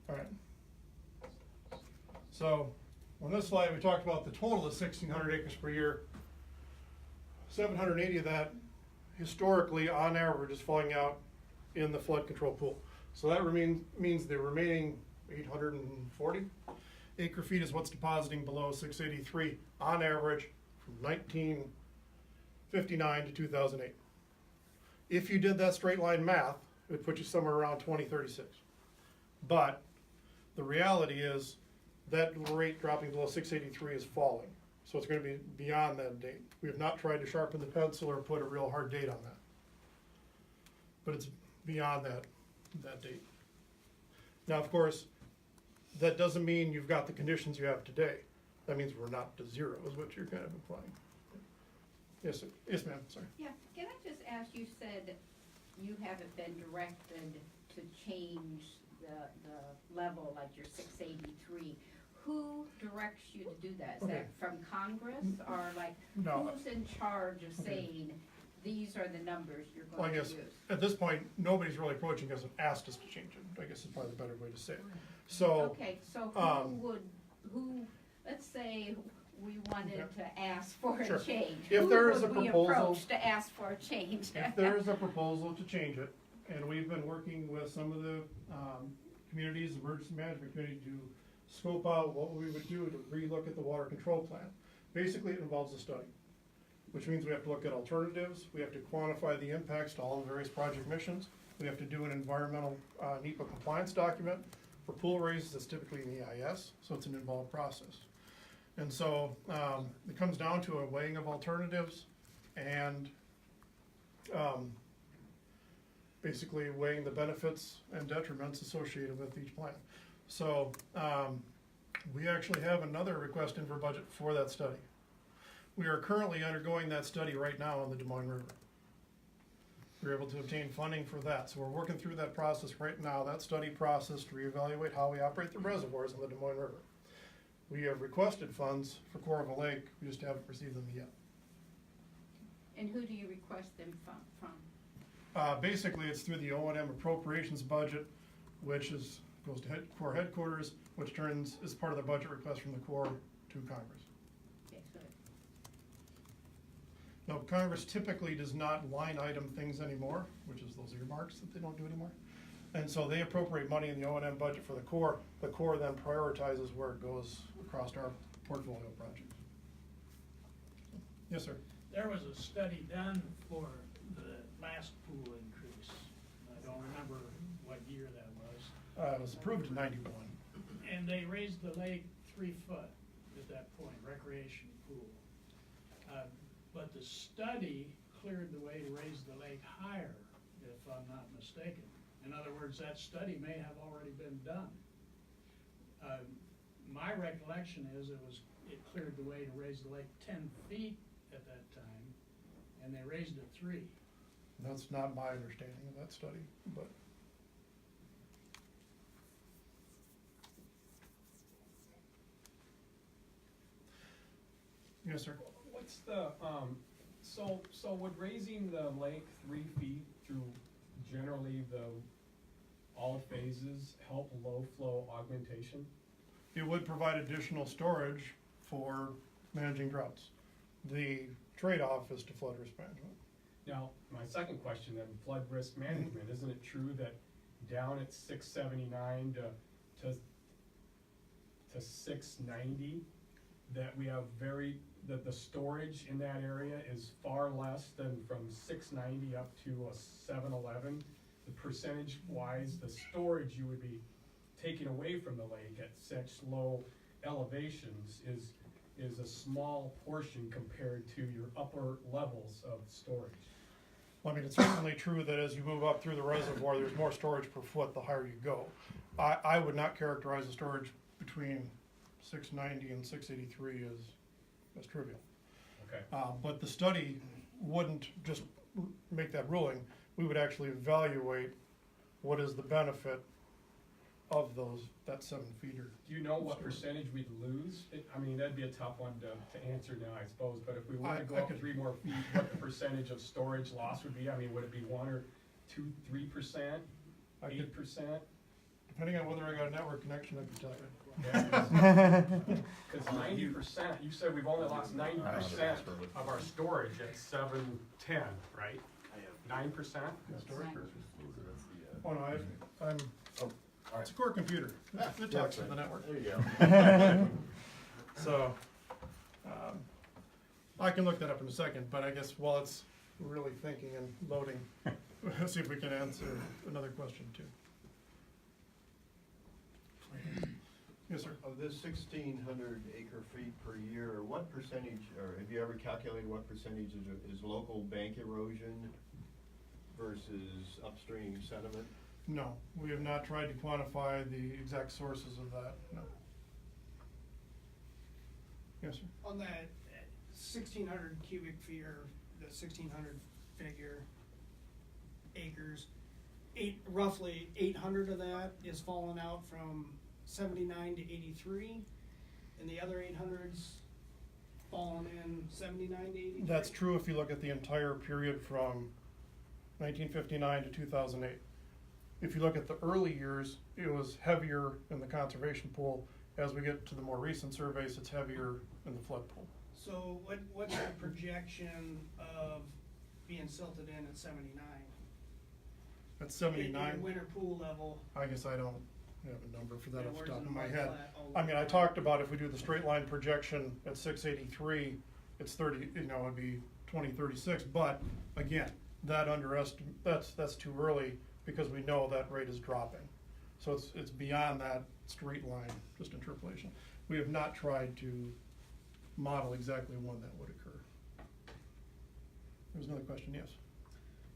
All right. So, on this slide, we talked about the total of 1,600 acres per year. 780 of that, historically, on average, is falling out in the flood control pool. So that means the remaining 840 acre feet is what's depositing below 683 on average from 1959 to 2008. If you did that straight line math, it would put you somewhere around 2036. But the reality is that rate dropping below 683 is falling. So it's going to be beyond that date. We have not tried to sharpen the pencil or put a real hard date on that. But it's beyond that date. Now, of course, that doesn't mean you've got the conditions you have today. That means we're not to zero, is what you're kind of implying. Yes, sir. Yes, ma'am. Sorry. Yeah, can I just ask, you said you haven't been directed to change the level like your 683. Who directs you to do that? Is Okay. that from Congress or like No. who's in charge of Okay. saying these are the numbers you're Well, I going guess to use? at this point, nobody's really approaching us and asked us to change it. I guess is probably the better way to say it. So, Okay, so let's say we wanted Yep. to ask for Sure. a change. If Who there is would a we proposal- approach to ask for a change? if there is a proposal to change it, and we've been working with some of the communities, emergency management community, to scope out what we would do to relook at the water control plan. Basically, it involves a study, which means we have to look at alternatives, we have to quantify the impacts to all the various project missions, we have to do an environmental NEPA compliance document. For pool raises, it's typically an EIS, so it's an involved process. And so it comes down to a weighing of alternatives and basically weighing the benefits and detriments associated with each plan. So we actually have another request in for budget for that study. We are currently undergoing that study right now on the Des Moines River. We were able to obtain funding for that, so we're working through that process right now, that study process to reevaluate how we operate the reservoirs on the Des Moines River. We have requested funds for Corva Lake, we just haven't received them yet. And who do you request them from? Basically, it's through the O&M appropriations budget, which goes to Corps headquarters, which is part of the budget request from the Corps to Congress. Okay, so Now, Congress typically does not line item things anymore, which is those earmarks that they don't do anymore. And so they appropriate money in the O&M budget for the Corps. The Corps then prioritizes where it goes across our portfolio projects. Yes, sir. There was a study done for the last pool increase. I don't remember what year that was. It was approved in '91. And they raised the lake 3 foot. at that point, recreation pool. But the study cleared the way to raise the lake higher, if I'm not mistaken. In other words, that study may have already been done. My recollection is it cleared the way to raise the lake 10 feet at that time, and they raised it 3. That's not my understanding of that study, but. Yes, sir. What's the, so would raising the lake 3 feet through generally all phases help low flow augmentation? It would provide additional storage for managing droughts. The trade-off is to flood risk management. Now, my second question then, flood risk management, isn't it true that down at 679 to 690, that we have that the storage in that area is far less than from 690 up to a 711? The percentage wise, the storage you would be taking away from the lake at such low elevations is a small portion compared to your upper levels of storage. Well, I mean, it's certainly true that as you move up through the reservoir, there's more storage per foot the higher you go. I would not characterize the storage between 690 and 683 as trivial. Okay. But the study wouldn't just make that ruling. We would actually evaluate what is the benefit of that 7 feeder. Do you know what percentage we'd lose? I mean, that'd be a tough one to answer now, I suppose, but if we were to go up 3 more feet, what the percentage of storage loss would be? I mean, would it be 1 or 2, 3%, 8%? Depending on whether I got a network connection, I can tell you. Because 90%, you said we've only lost 90% of our storage at 710, right? 9%? Storage. Oh, no, I'm, it's a core computer. It talks to the network. There you go. So, I can look that up in a second, but I guess while it's really thinking and loading, we'll see if we can answer another question too. Yes, sir. Of this 1,600 acre feet per year, what percentage, or have you ever calculated what percentage is local bank erosion versus upstream sediment? No, we have not tried to quantify the exact sources of that, no. Yes, sir. On that 1,600 cubic feet, or the 1,600 figure acres, roughly 800 of that is falling out from 79 to 83, and the other 800's falling in 79 to 83. That's true if you look at the entire period from 1959 to 2008. If you look at the early years, it was heavier in the conservation pool. As we get to the more recent surveys, it's heavier in the flood pool. So what's the projection of being silted in at 79? At 79, In winter pool level. I guess I don't have a number for that Yeah, off the where's top the of my mud head. flat? Oh, I mean, I talked about if we do the straight line projection at 683, it's 30, it'd be 2036, but again, that's too early because we know that rate is dropping. So it's beyond that straight line, just interpolation. We have not tried to model exactly when that would occur. There was another question, yes.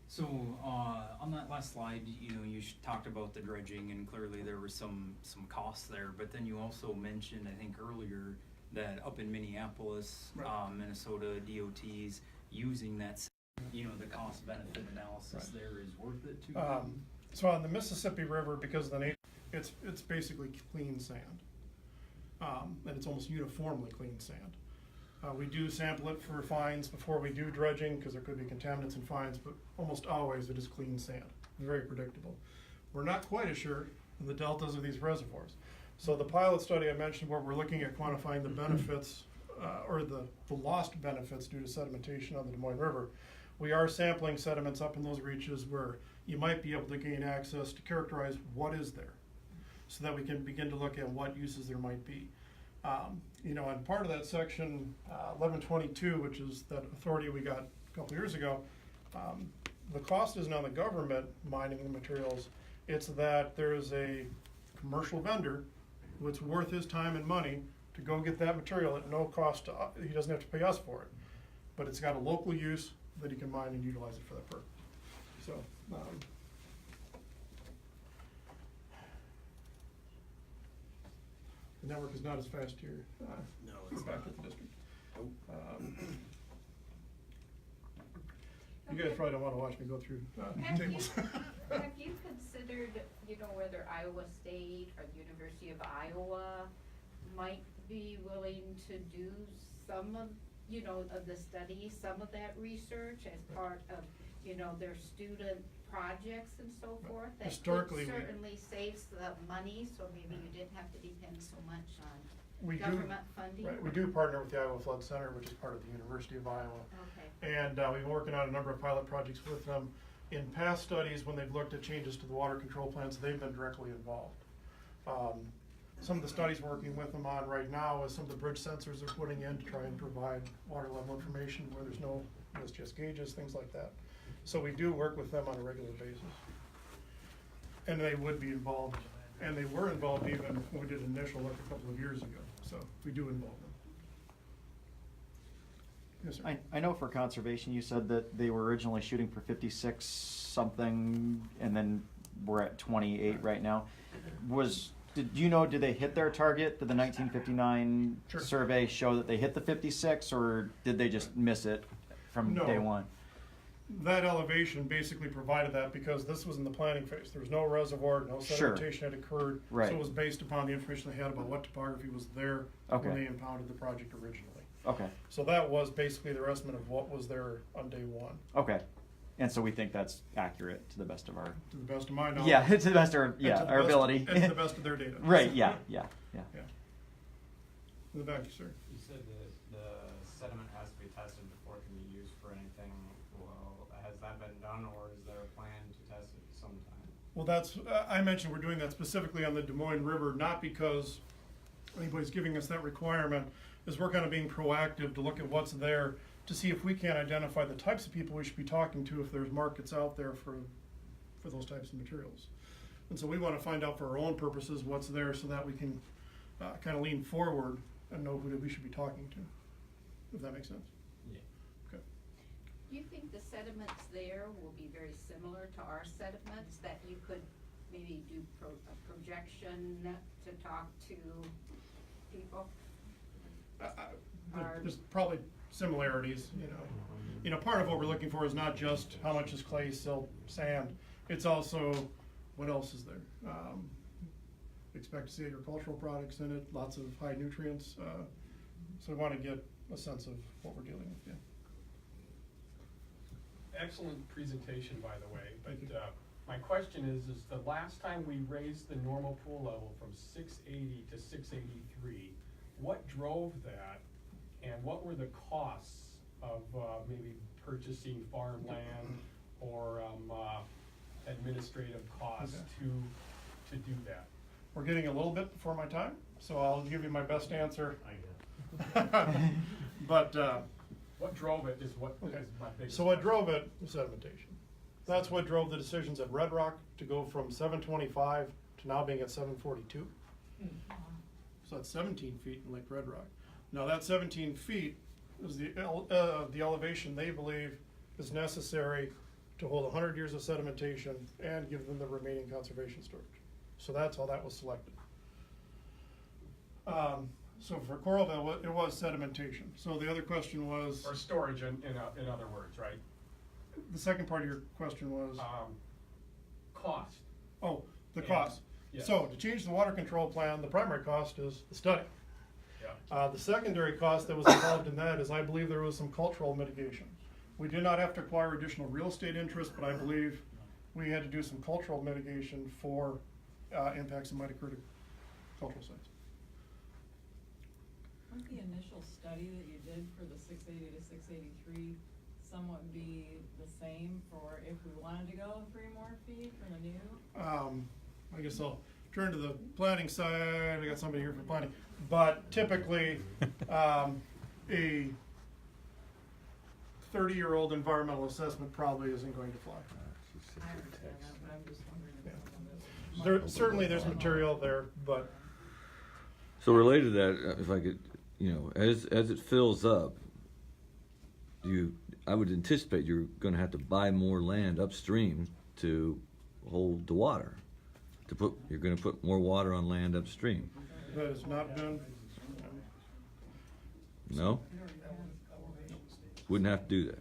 So, on that last slide, you talked about the dredging, and clearly there was some costs there, but then you also mentioned, I think earlier, that up in Minneapolis, Right. Minnesota DOTs using that, the cost benefit analysis there is worth it to. So on the Mississippi River, because of the nature, it's basically clean sand. And it's almost uniformly clean sand. We do sample it for fines before we do dredging, because there could be contaminants in fines, but almost always it is clean sand, very predictable. We're not quite as sure in the deltas of these reservoirs. So the pilot study I mentioned, where we're looking at quantifying the benefits, or the lost benefits due to sedimentation on the Des Moines River, we are sampling sediments up in those reaches where you might be able to gain access to characterize what is there, so that we can begin to look at what uses there might be. And part of that section 1122, which is that authority we got a couple years ago, the cost isn't on the government mining the materials, it's that there is a commercial vendor who it's worth his time and money to go get that material at no cost to, he doesn't have to pay us for it. But it's got a local use that he can mine and utilize it for that purpose. So, the network is not as fast here. No, it's back not. at the district. You guys probably don't wanna watch me go through tables. Have you considered, you know, whether Iowa State or the University of Iowa might be willing to do some of, you know, of the study, some of that research as part of, you know, their student projects and so forth? That Historically, could certainly saves the money, so maybe you didn't have to depend so much on we do, government funding? right, we do partner with the Iowa Flood Center, which is part of the University of Iowa. Okay. And we've been working on a number of pilot projects with them. In past studies, when they've looked at changes to the water control plans, they've been directly involved. Some of the studies we're working with them on right now is some of the bridge sensors they're putting in to try and provide water level information where there's no USGS gauges, things like that. So we do work with them on a regular basis. And they would be involved, and they were involved even when we did an initial look a couple of years ago, so we do involve them. Yes, sir. I know for conservation, you said that they were originally shooting for 56 something, and then we're at 28 right now. Did they hit their target? Did the 1959 Sure. survey show that they hit the 56, or did they just miss it from No. day one? That elevation basically provided that because this was in the planning phase. There was no reservoir, no Sure. sedimentation had occurred. Right. So it was based upon the information they had about what topography was there Okay. when they impounded the project originally. Okay. So that was basically their estimate of what was there on day one, Okay. And so we think that's accurate to the best of our. to the best of my knowledge. Yeah, to the best of our, and to yeah, the our best- ability. And to the best of their data. Right. Yeah. Yeah. Yeah. In the back, sir. You said that the sediment has to be tested before it can be used for anything. Well, has that been done, or is there a plan to test it sometime? Well, that's, I mentioned we're doing that specifically on the Des Moines River, not because anybody's giving us that requirement, is we're kind of being proactive to look at what's there to see if we can identify the types of people we should be talking to if there's markets out there for those types of materials. And so we want to find out for our own purposes what's there so that we can kind of lean forward and know who we should be talking to, if that makes sense. Yeah. Okay. Do you think the sediments there will be very similar to our sediments, that you could maybe do a projection to talk to people? There's probably similarities, you know, part of what we're looking for is not just how much is clay, silt, sand, it's also what else is there. Expect to see agricultural products in it, lots of high nutrients, so we want to get a sense of what we're dealing with, yeah. Excellent presentation, by the way, but Thank you. my question is the last time we raised the normal pool level from 680 to 683, what drove that, and what were the costs of maybe purchasing farmland or administrative costs Okay. to do that? We're getting a little bit before my time, so I'll give you my best answer. But, What drove it is what okay. is my biggest So what question. drove it was sedimentation. That's what drove the decisions at Red Rock to go from 725 to now being at 742. So that's 17 feet in Lake Red Rock. Now that 17 feet is the elevation they believe is necessary to hold 100 years of sedimentation and give them the remaining conservation storage. So that's how that was selected. So for Coralville, it was sedimentation. So the other question was, Or storage, in other words, right? the second part of your question was, Cost. oh, the And- cost. yes. So to change the water control plan, the primary cost is the study. Yeah. The secondary cost that was involved in that is I believe there was some cultural mitigation. We did not have to acquire additional real estate interest, but I believe we had to do some cultural mitigation for impacts that might occur to cultural sites. Would the initial study that you did for the 680 to 683 somewhat be the same for if we wanted to go 3 more feet from the new? I guess I'll turn to the planning side. I got somebody here for planning. But typically, a 30-year-old environmental assessment probably isn't going to fly. I understand that, but I'm just wondering if Yeah. some of it. Certainly there's material there, but So related to that, if I could, as it fills up, I would anticipate you're going to have to buy more land upstream to hold the water. You're going to put more water on land upstream. That has not been. No? Wouldn't have to do that.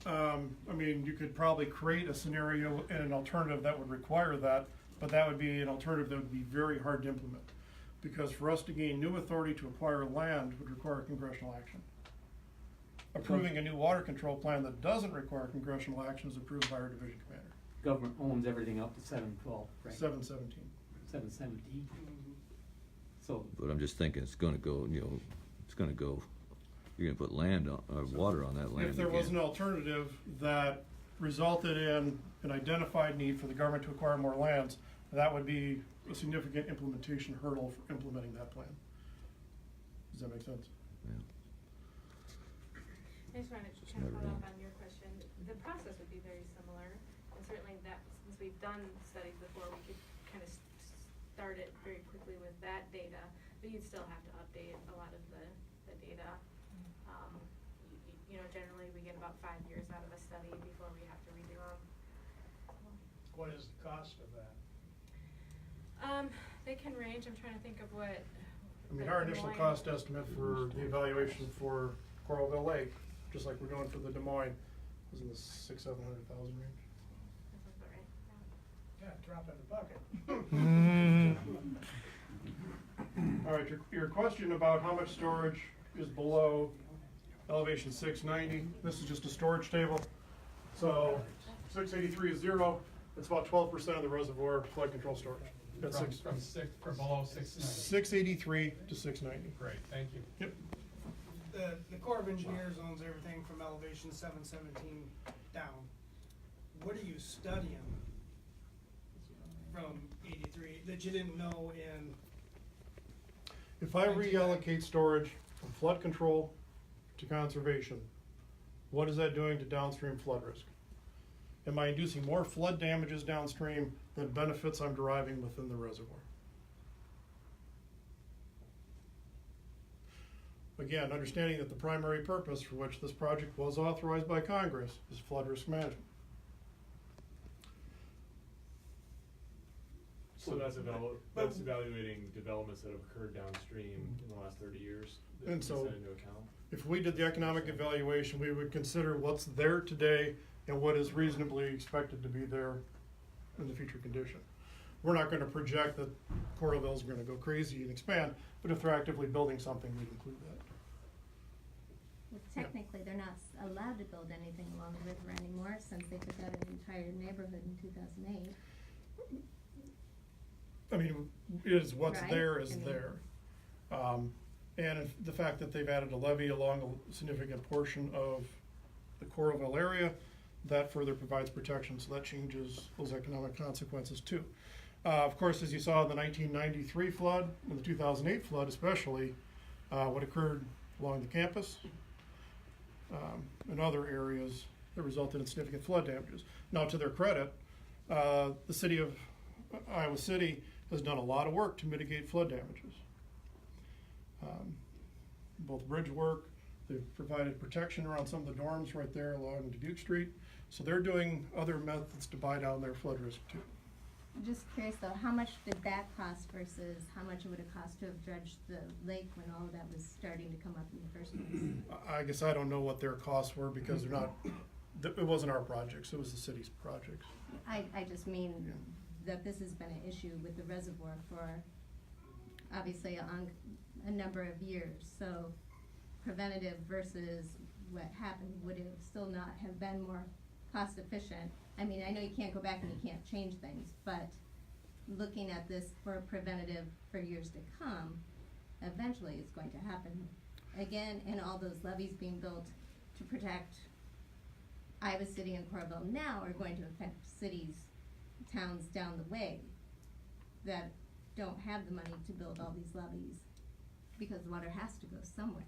I mean, you could probably create a scenario and an alternative that would require that, but that would be an alternative that would be very hard to implement. Because for us to gain new authority to acquire land would require congressional action. Approving a new water control plan that doesn't require congressional action is approved by our division commander. Government owns everything up to 712, right? 717. 717. So, But I'm just thinking it's going to go, it's going to go, you're going to put land on, water on that land If there was again. an alternative that resulted in an identified need for the government to acquire more lands, that would be a significant implementation hurdle for implementing that plan. Does that make sense? I just wanted to kind of follow up on your question. The process would be very similar, and certainly that, since we've done studies before, we could kind of start it very quickly with that data, but you'd still have to update a lot of the data. Generally we get about 5 years out of a study before we have to redo them. What is the cost of that? They can range. I'm trying to think of what. I mean, our initial cost estimate for the evaluation for Coralville Lake, just like we're doing for the Des Moines, was in the $600,000-700,000 range. That sounds about right. Yeah, drop in the bucket. All right, your question about how much storage is below elevation 690, this is just a storage table. So 683 is 0, it's about 12% of the reservoir flood control storage. That's From below 690. 683 to 690. Great, thank you. Yep. The Corps of Engineers owns everything from elevation 717 down. What are you studying from 83 that you didn't know in? If I reallocate storage from flood control to conservation, what is that doing to downstream flood risk? Am I inducing more flood damages downstream than benefits I'm deriving within the reservoir? Again, understanding that the primary purpose for which this project was authorized by Congress is flood risk management. So that's evaluating developments that have occurred downstream in the last 30 years. And so, into account. if we did the economic evaluation, we would consider what's there today and what is reasonably expected to be there in the future condition. We're not going to project that Coralville is going to go crazy and expand, but if they're actively building something, we'd include that. Well, technically, they're not allowed to build anything along the river anymore since they took out an entire neighborhood in 2008. I mean, is what's Right? there is I mean- there. And if the fact that they've added a levee along a significant portion of the Coralville area, that further provides protection, so that changes those economic consequences too. Of course, as you saw in the 1993 flood, and the 2008 flood especially, what occurred along the campus and other areas that resulted in significant flood damages. Now, to their credit, the city of Iowa City has done a lot of work to mitigate flood damages. Both bridge work, they've provided protection around some of the dorms right there along Dubuque Street. So they're doing other methods to buy down their flood risk too. I'm just curious though, how much did that cost versus how much it would have cost to have dredged the lake when all of that was starting to come up in the first place? I guess I don't know what their costs were because they're not, it wasn't our projects, it was the city's projects. I just mean that this has been an issue with the reservoir for obviously a number of years. So preventative versus what happened would have still not have been more cost efficient. I mean, I know you can't go back and you can't change things, but looking at this for preventative for years to come, eventually it's going to happen again, and all those levees being built to protect Iowa City and Coralville now are going to affect cities, towns down the way that don't have the money to build all these levees because the water has to go somewhere.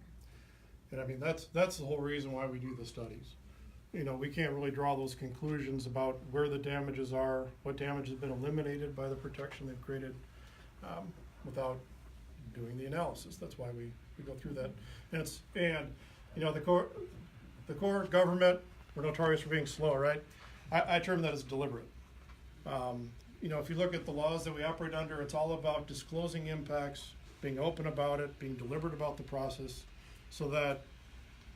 And I mean, that's the whole reason why we do the studies. You know, we can't really draw those conclusions about where the damages are, what damage has been eliminated by the protection they've created, without doing the analysis. That's why we go through that. And you know, the core government, we're notorious for being slow, right? I term that as deliberate. You know, if you look at the laws that we operate under, it's all about disclosing impacts, being open about it, being deliberate about the process, so that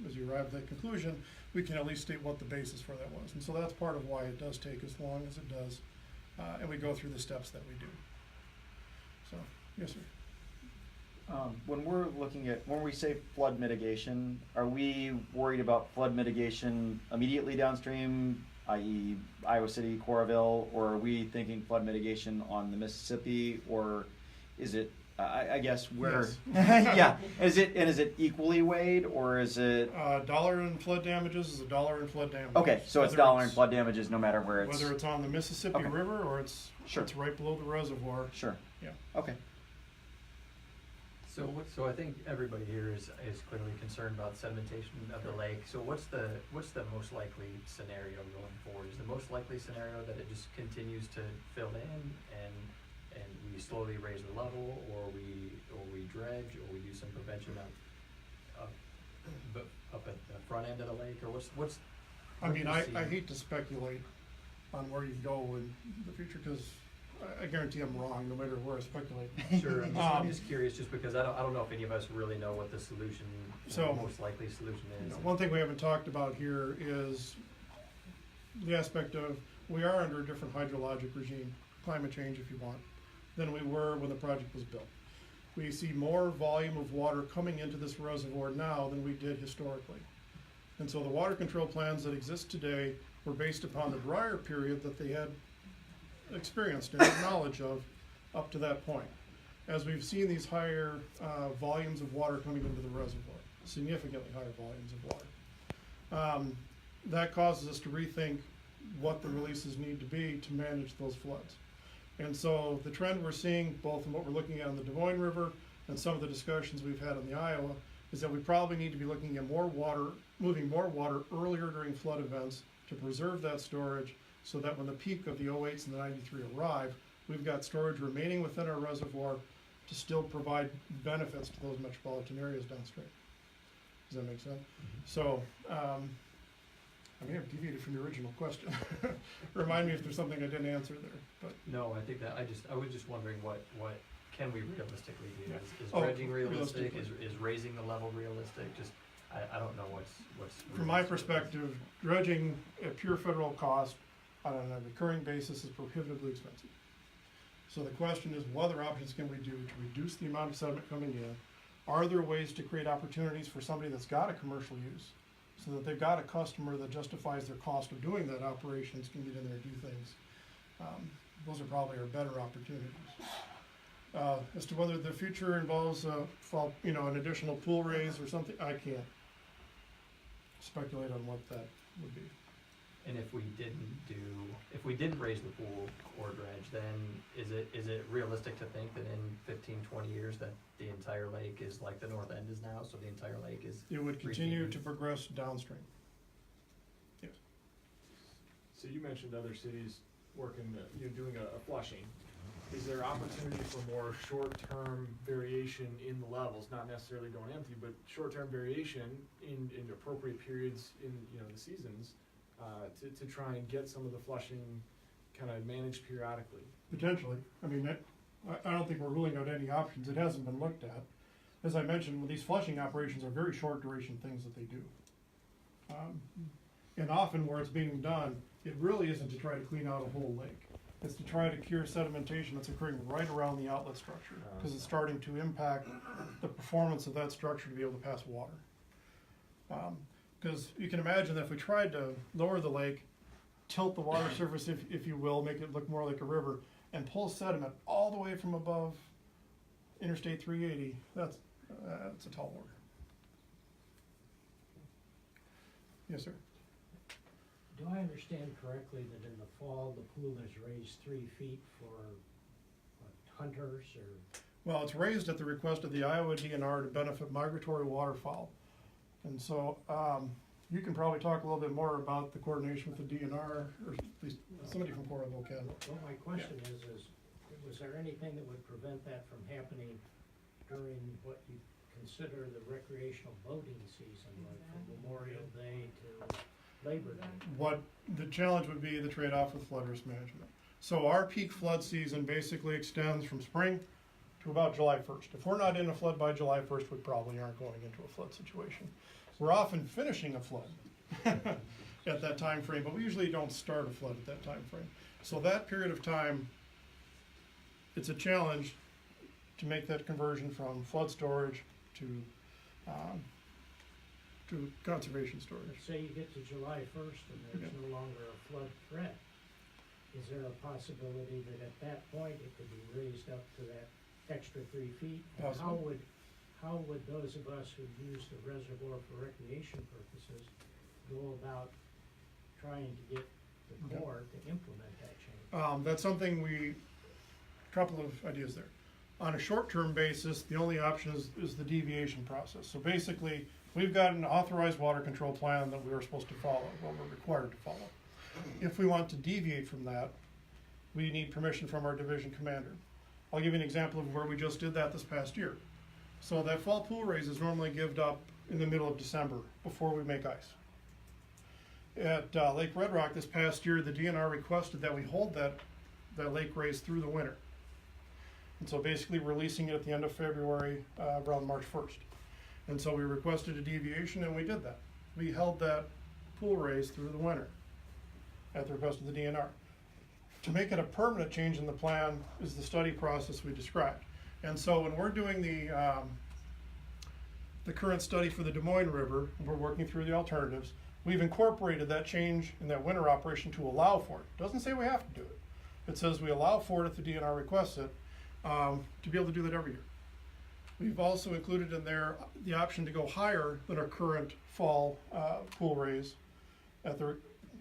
as you arrive at that conclusion, we can at least state what the basis for that was. And so that's part of why it does take as long as it does, and we go through the steps that we do. So, yes, sir. When we're looking at, when we say flood mitigation, are we worried about flood mitigation immediately downstream, i.e. Iowa City, Coralville, or are we thinking flood mitigation on the Mississippi, or is it, I guess, where, yes. yeah, is it equally weighed, or is it? Dollar in flood damages is a dollar in flood damages. Okay, so it's dollar in flood damages no matter where it's. Whether it's on the Mississippi Okay. River or it's right below the reservoir. Sure. Yeah. Okay. So I think everybody here is clearly concerned about sedimentation of the lake. So what's the most likely scenario going forward? Is the most likely scenario that it just continues to fill in and we slowly raise the level, or we dredge, or we do some prevention up at the front end of the lake, or what's I mean, I hate to speculate on where you go in the future, because I guarantee I'm wrong no matter where I speculate. Sure, I'm just curious, just because I don't know if any of us really know what the solution, the most likely solution is. One thing we haven't talked about here is the aspect of, we are under a different hydrologic regime, climate change if you want, than we were when the project was built. We see more volume of water coming into this reservoir now than we did historically. And so the water control plans that exist today were based upon the drier period that they had experienced and had knowledge of up to that point. As we've seen these higher volumes of water coming into the reservoir, significantly higher volumes of water, that causes us to rethink what the releases need to be to manage those floods. And so the trend we're seeing, both in what we're looking at on the Des Moines River and some of the discussions we've had on the Iowa, is that we probably need to be looking at more water, moving more water earlier during flood events to preserve that storage, so that when the peak of the 08s and the 93 arrive, we've got storage remaining within our reservoir to still provide benefits to those metropolitan areas downstream. Does that make sense? So, I may have deviated from your original question. Remind me if there's something I didn't answer there. But No, I think that I was just wondering what can we realistically do? Is Oh, dredging realistic? realistically. Is raising the level realistic? Just I don't know what's from my perspective, dredging at pure federal cost on a recurring basis is prohibitively expensive. So the question is, what other options can we do to reduce the amount of sediment coming in? Are there ways to create opportunities for somebody that's got a commercial use, so that they've got a customer that justifies their cost of doing that operations, can get in there and do things? Those are probably our better opportunities. As to whether the future involves an additional pool raise or something, I can't speculate on what that would be. And if we didn't raise the pool or dredge, then is it realistic to think that in 15, 20 years that the entire lake is like the north end is now, so the entire lake is? It would continue to progress downstream. Yes. So you mentioned other cities working, doing a flushing. Is there opportunity for more short-term variation in the levels, not necessarily going empty, but short-term variation in appropriate periods in the seasons, to try and get some of the flushing kind of managed periodically? Potentially. I mean, I don't think we're ruling out any options. It hasn't been looked at. As I mentioned, these flushing operations are very short duration things that they do. And often where it's being done, it really isn't to try to clean out a whole lake. It's to try to cure sedimentation that's occurring right around the outlet structure, because it's starting to impact the performance of that structure to be able to pass water. Because you can imagine that if we tried to lower the lake, tilt the water surface, if you will, make it look more like a river, and pull sediment all the way from above Interstate 380, that's a tall order. Yes, sir. Do I understand correctly that in the fall, the pool is raised 3 feet for hunters or? Well, it's raised at the request of the Iowa DNR to benefit migratory waterfowl. And so you can probably talk a little bit more about the coordination with the DNR, or at least somebody from Coralville can. Well, my question is was there anything that would prevent that from happening during what you consider the recreational boating season, like from Memorial Day to Labor Day. What the challenge would be the trade-off with flood risk management. So our peak flood season basically extends from spring to about July 1st. If we're not in a flood by July 1st, we probably aren't going into a flood situation. We're often finishing a flood at that time frame, but we usually don't start a flood at that time frame. So that period of time, it's a challenge to make that conversion from flood storage to conservation storage. Let's say you get to July 1st and there's no longer a flood threat. Is there a possibility that at that point it could be raised up to that extra 3 feet? And how would those of us who use the reservoir for recreation purposes go about trying to get the Corps to implement that change? That's something a couple of ideas there. On a short-term basis, the only option is the deviation process. So basically, we've got an authorized water control plan that we are supposed to follow, what we're required to follow. If we want to deviate from that, we need permission from our division commander. I'll give you an example of where we just did that this past year. So that fall pool raise is normally given up in the middle of December before we make ice. At Lake Red Rock this past year, the DNR requested that we hold that lake raise through the winter. And so basically releasing it at the end of February, around March 1st. And so we requested a deviation and we did that. We held that pool raise through the winter at the request of the DNR. To make it a permanent change in the plan is the study process we described. And so when we're doing the current study for the Des Moines River, and we're working through the alternatives, we've incorporated that change in that winter operation to allow for it. It doesn't say we have to do it. It says we allow for it if the DNR requests it, to be able to do that every year. We've also included in there the option to go higher than our current fall pool raise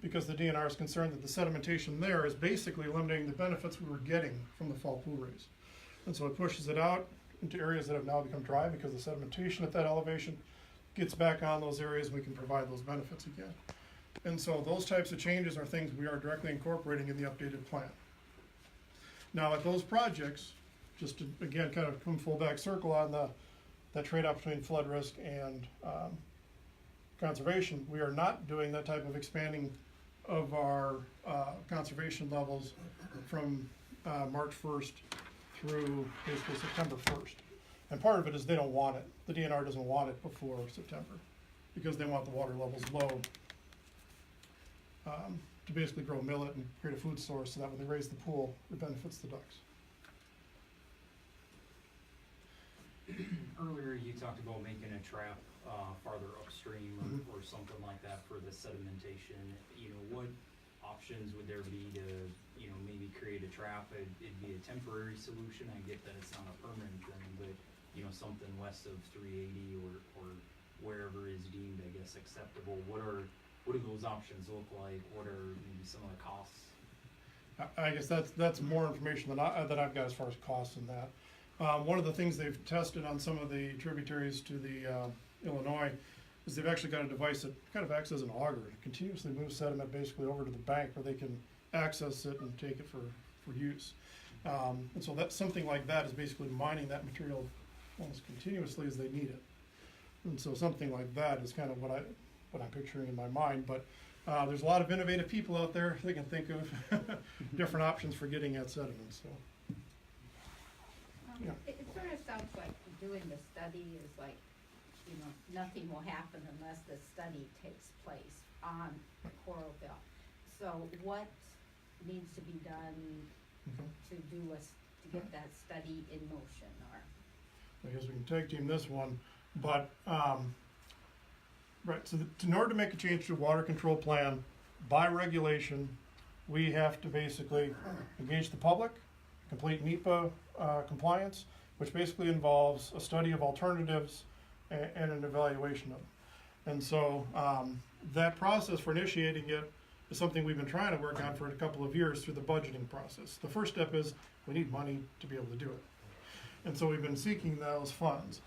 because the DNR is concerned that the sedimentation there is basically limiting the benefits we were getting from the fall pool raise. And so it pushes it out into areas that have now become dry because the sedimentation at that elevation gets back on those areas and we can provide those benefits again. And so those types of changes are things we are directly incorporating in the updated plan. Now at those projects, just to again kind of come full back circle on that trade-off between flood risk and conservation, we are not doing that type of expanding of our conservation levels from March 1st through basically September 1st. And part of it is they don't want it. The DNR doesn't want it before September because they want the water levels low to basically grow millet and create a food source so that when they raise the pool, it benefits the ducks. Earlier, you talked about making a trap farther upstream or something like that for the sedimentation. You know, what options would there be to, you know, maybe create a trap? It'd be a temporary solution. I get that it's not a permanent thing, but, you know, something west of 380 or wherever is deemed, I guess, acceptable. What do those options look like? What are maybe some of the costs? I guess that's more information that I've got as far as costs and that. One of the things they've tested on some of the tributaries to the Illinois is they've actually got a device that kind of acts as an auger. It continuously moves sediment basically over to the bank where they can access it and take it for use. And so that's something like that is basically mining that material almost continuously as they need it. And so something like that is kind of what I'm picturing in my mind. But there's a lot of innovative people out there that can think of different options for getting at sediment. So. Yeah. It sort of sounds like doing the study is like, you know, nothing will happen unless the study takes place on the coral belt. So what needs to be done to get that study in motion? Or I guess we can tag team this one, but right. So in order to make a change to a water control plan, by regulation, we have to basically engage the public, complete NEPA compliance, which basically involves a study of alternatives and an evaluation of them. And so that process for initiating it is something we've been trying to work on for a couple of years through the budgeting process. The first step is we need money to be able to do it. And so we've been seeking those funds.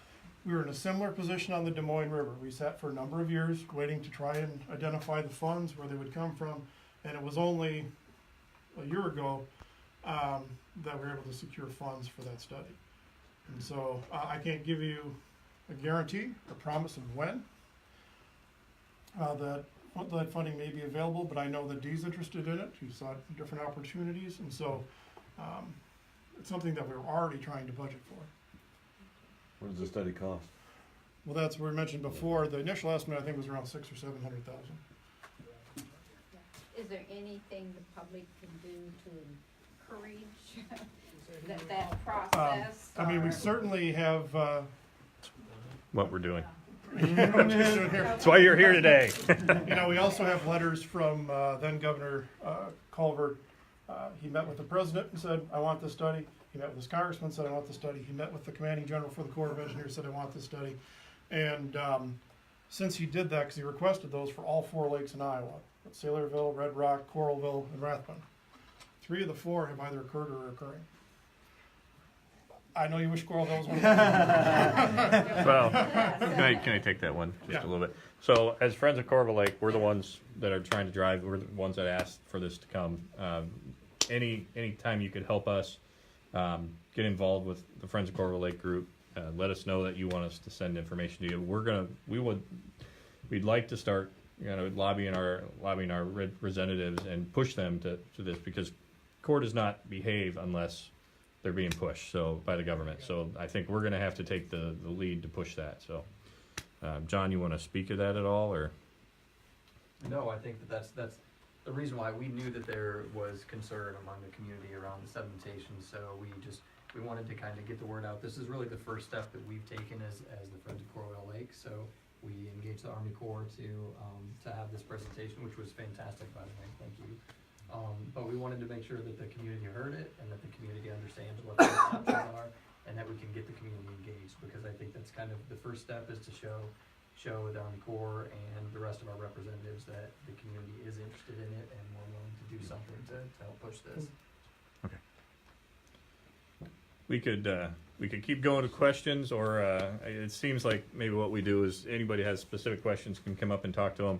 We were in a similar position on the Des Moines River. We sat for a number of years waiting to try and identify the funds, where they would come from, and it was only a year ago that we were able to secure funds for that study. And so I can't give you a guarantee or promise of when that funding may be available, but I know that Dee's interested in it. He saw different opportunities, and so it's something that we're already trying to budget for. What does the study cost? Well, that's what we mentioned before. The initial estimate, I think, was around $600,000 or $700,000. Is there anything the public can do to encourage that process? I mean, we or- certainly have. What we're doing. That's That's why you're here today. You know, we also have letters from then Governor Culver. He met with the president and said, I want this study. He met with his congressman, said, I want this study. He met with the commanding general for the Corps of Engineers, said, I want this study. And since he did that, because he requested those for all 4 lakes in Iowa, Sailorville, Red Rock, Coralville, and Rathbun. 3 of the 4 have either occurred or are occurring. I know you wish Coralville was one of them. Well, can I take that one just a little bit? So, as Friends of Coralville Lake, we're the ones that are trying to drive. We're the ones that asked for this to come. Any time you could help us get involved with the Friends of Coralville Lake group, let us know that you want us to send information to you. We'd like to start, lobbying our representatives and push them to this, because Corps does not behave unless they're being pushed by the government. So I think we're going to have to take the lead to push that. So, John, you want to speak to that at all, or? No, I think that's the reason why we knew that there was concern among the community around the sedimentation. So we wanted to kind of get the word out. This is really the first step that we've taken as the Friends of Coralville Lake. So we engaged the Army Corps to have this presentation, which was fantastic, by the way. Thank you. But we wanted to make sure that the community heard it and that the community understands what the options are, and that we can get the community engaged, because I think that's kind of the first step, is to show the Army Corps and the rest of our representatives that the community is interested in it and we're willing to do something to help push this. Okay. We could keep going to questions, or it seems like maybe what we do is anybody has specific questions can come up and talk to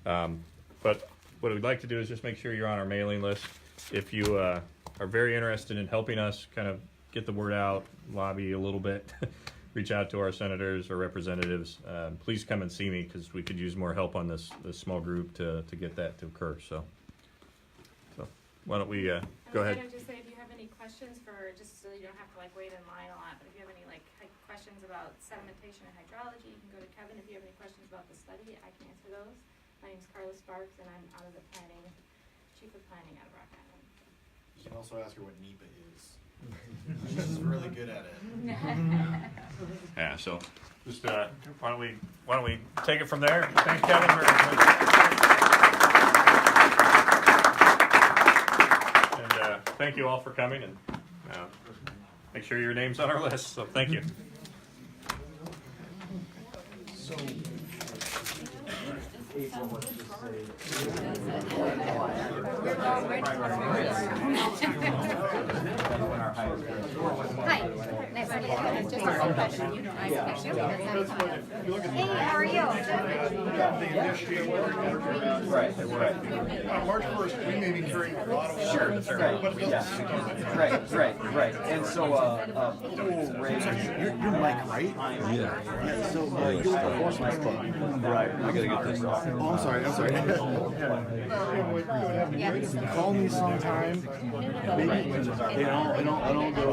them. But what we'd like to do is just make sure you're on our mailing list. If you are very interested in helping us kind of get the word out, lobby a little bit, reach out to our senators or representatives, please come and see me, because we could use more help on this small group to get that to occur. So why don't we go ahead. I would just say, if you have any questions just so you don't have to wait in line a lot, but if you have any questions about sedimentation and hydrology, you can go to Kevin. If you have any questions about the study, I can answer those. My name's Carla Sparks, and I'm out of the chief of planning out of Rock Island. You can also ask her what NEPA is. She's really good at it. Yeah, so just why don't we take it from there? Thanks, Kevin, very much. And thank you all for coming, and make sure your name's on our list. So thank you. So, April, let's just Hi, nice to meet you. Just a quick question. Hey, how are you? On March 1st, we may be carrying a lot of water. Sure, But it doesn't right. And so, pool rate. You're Mike, right? Yeah. So, you're the horse Right. I gotta get this off. Oh, I'm sorry. Call me sometime. Maybe, I don't go.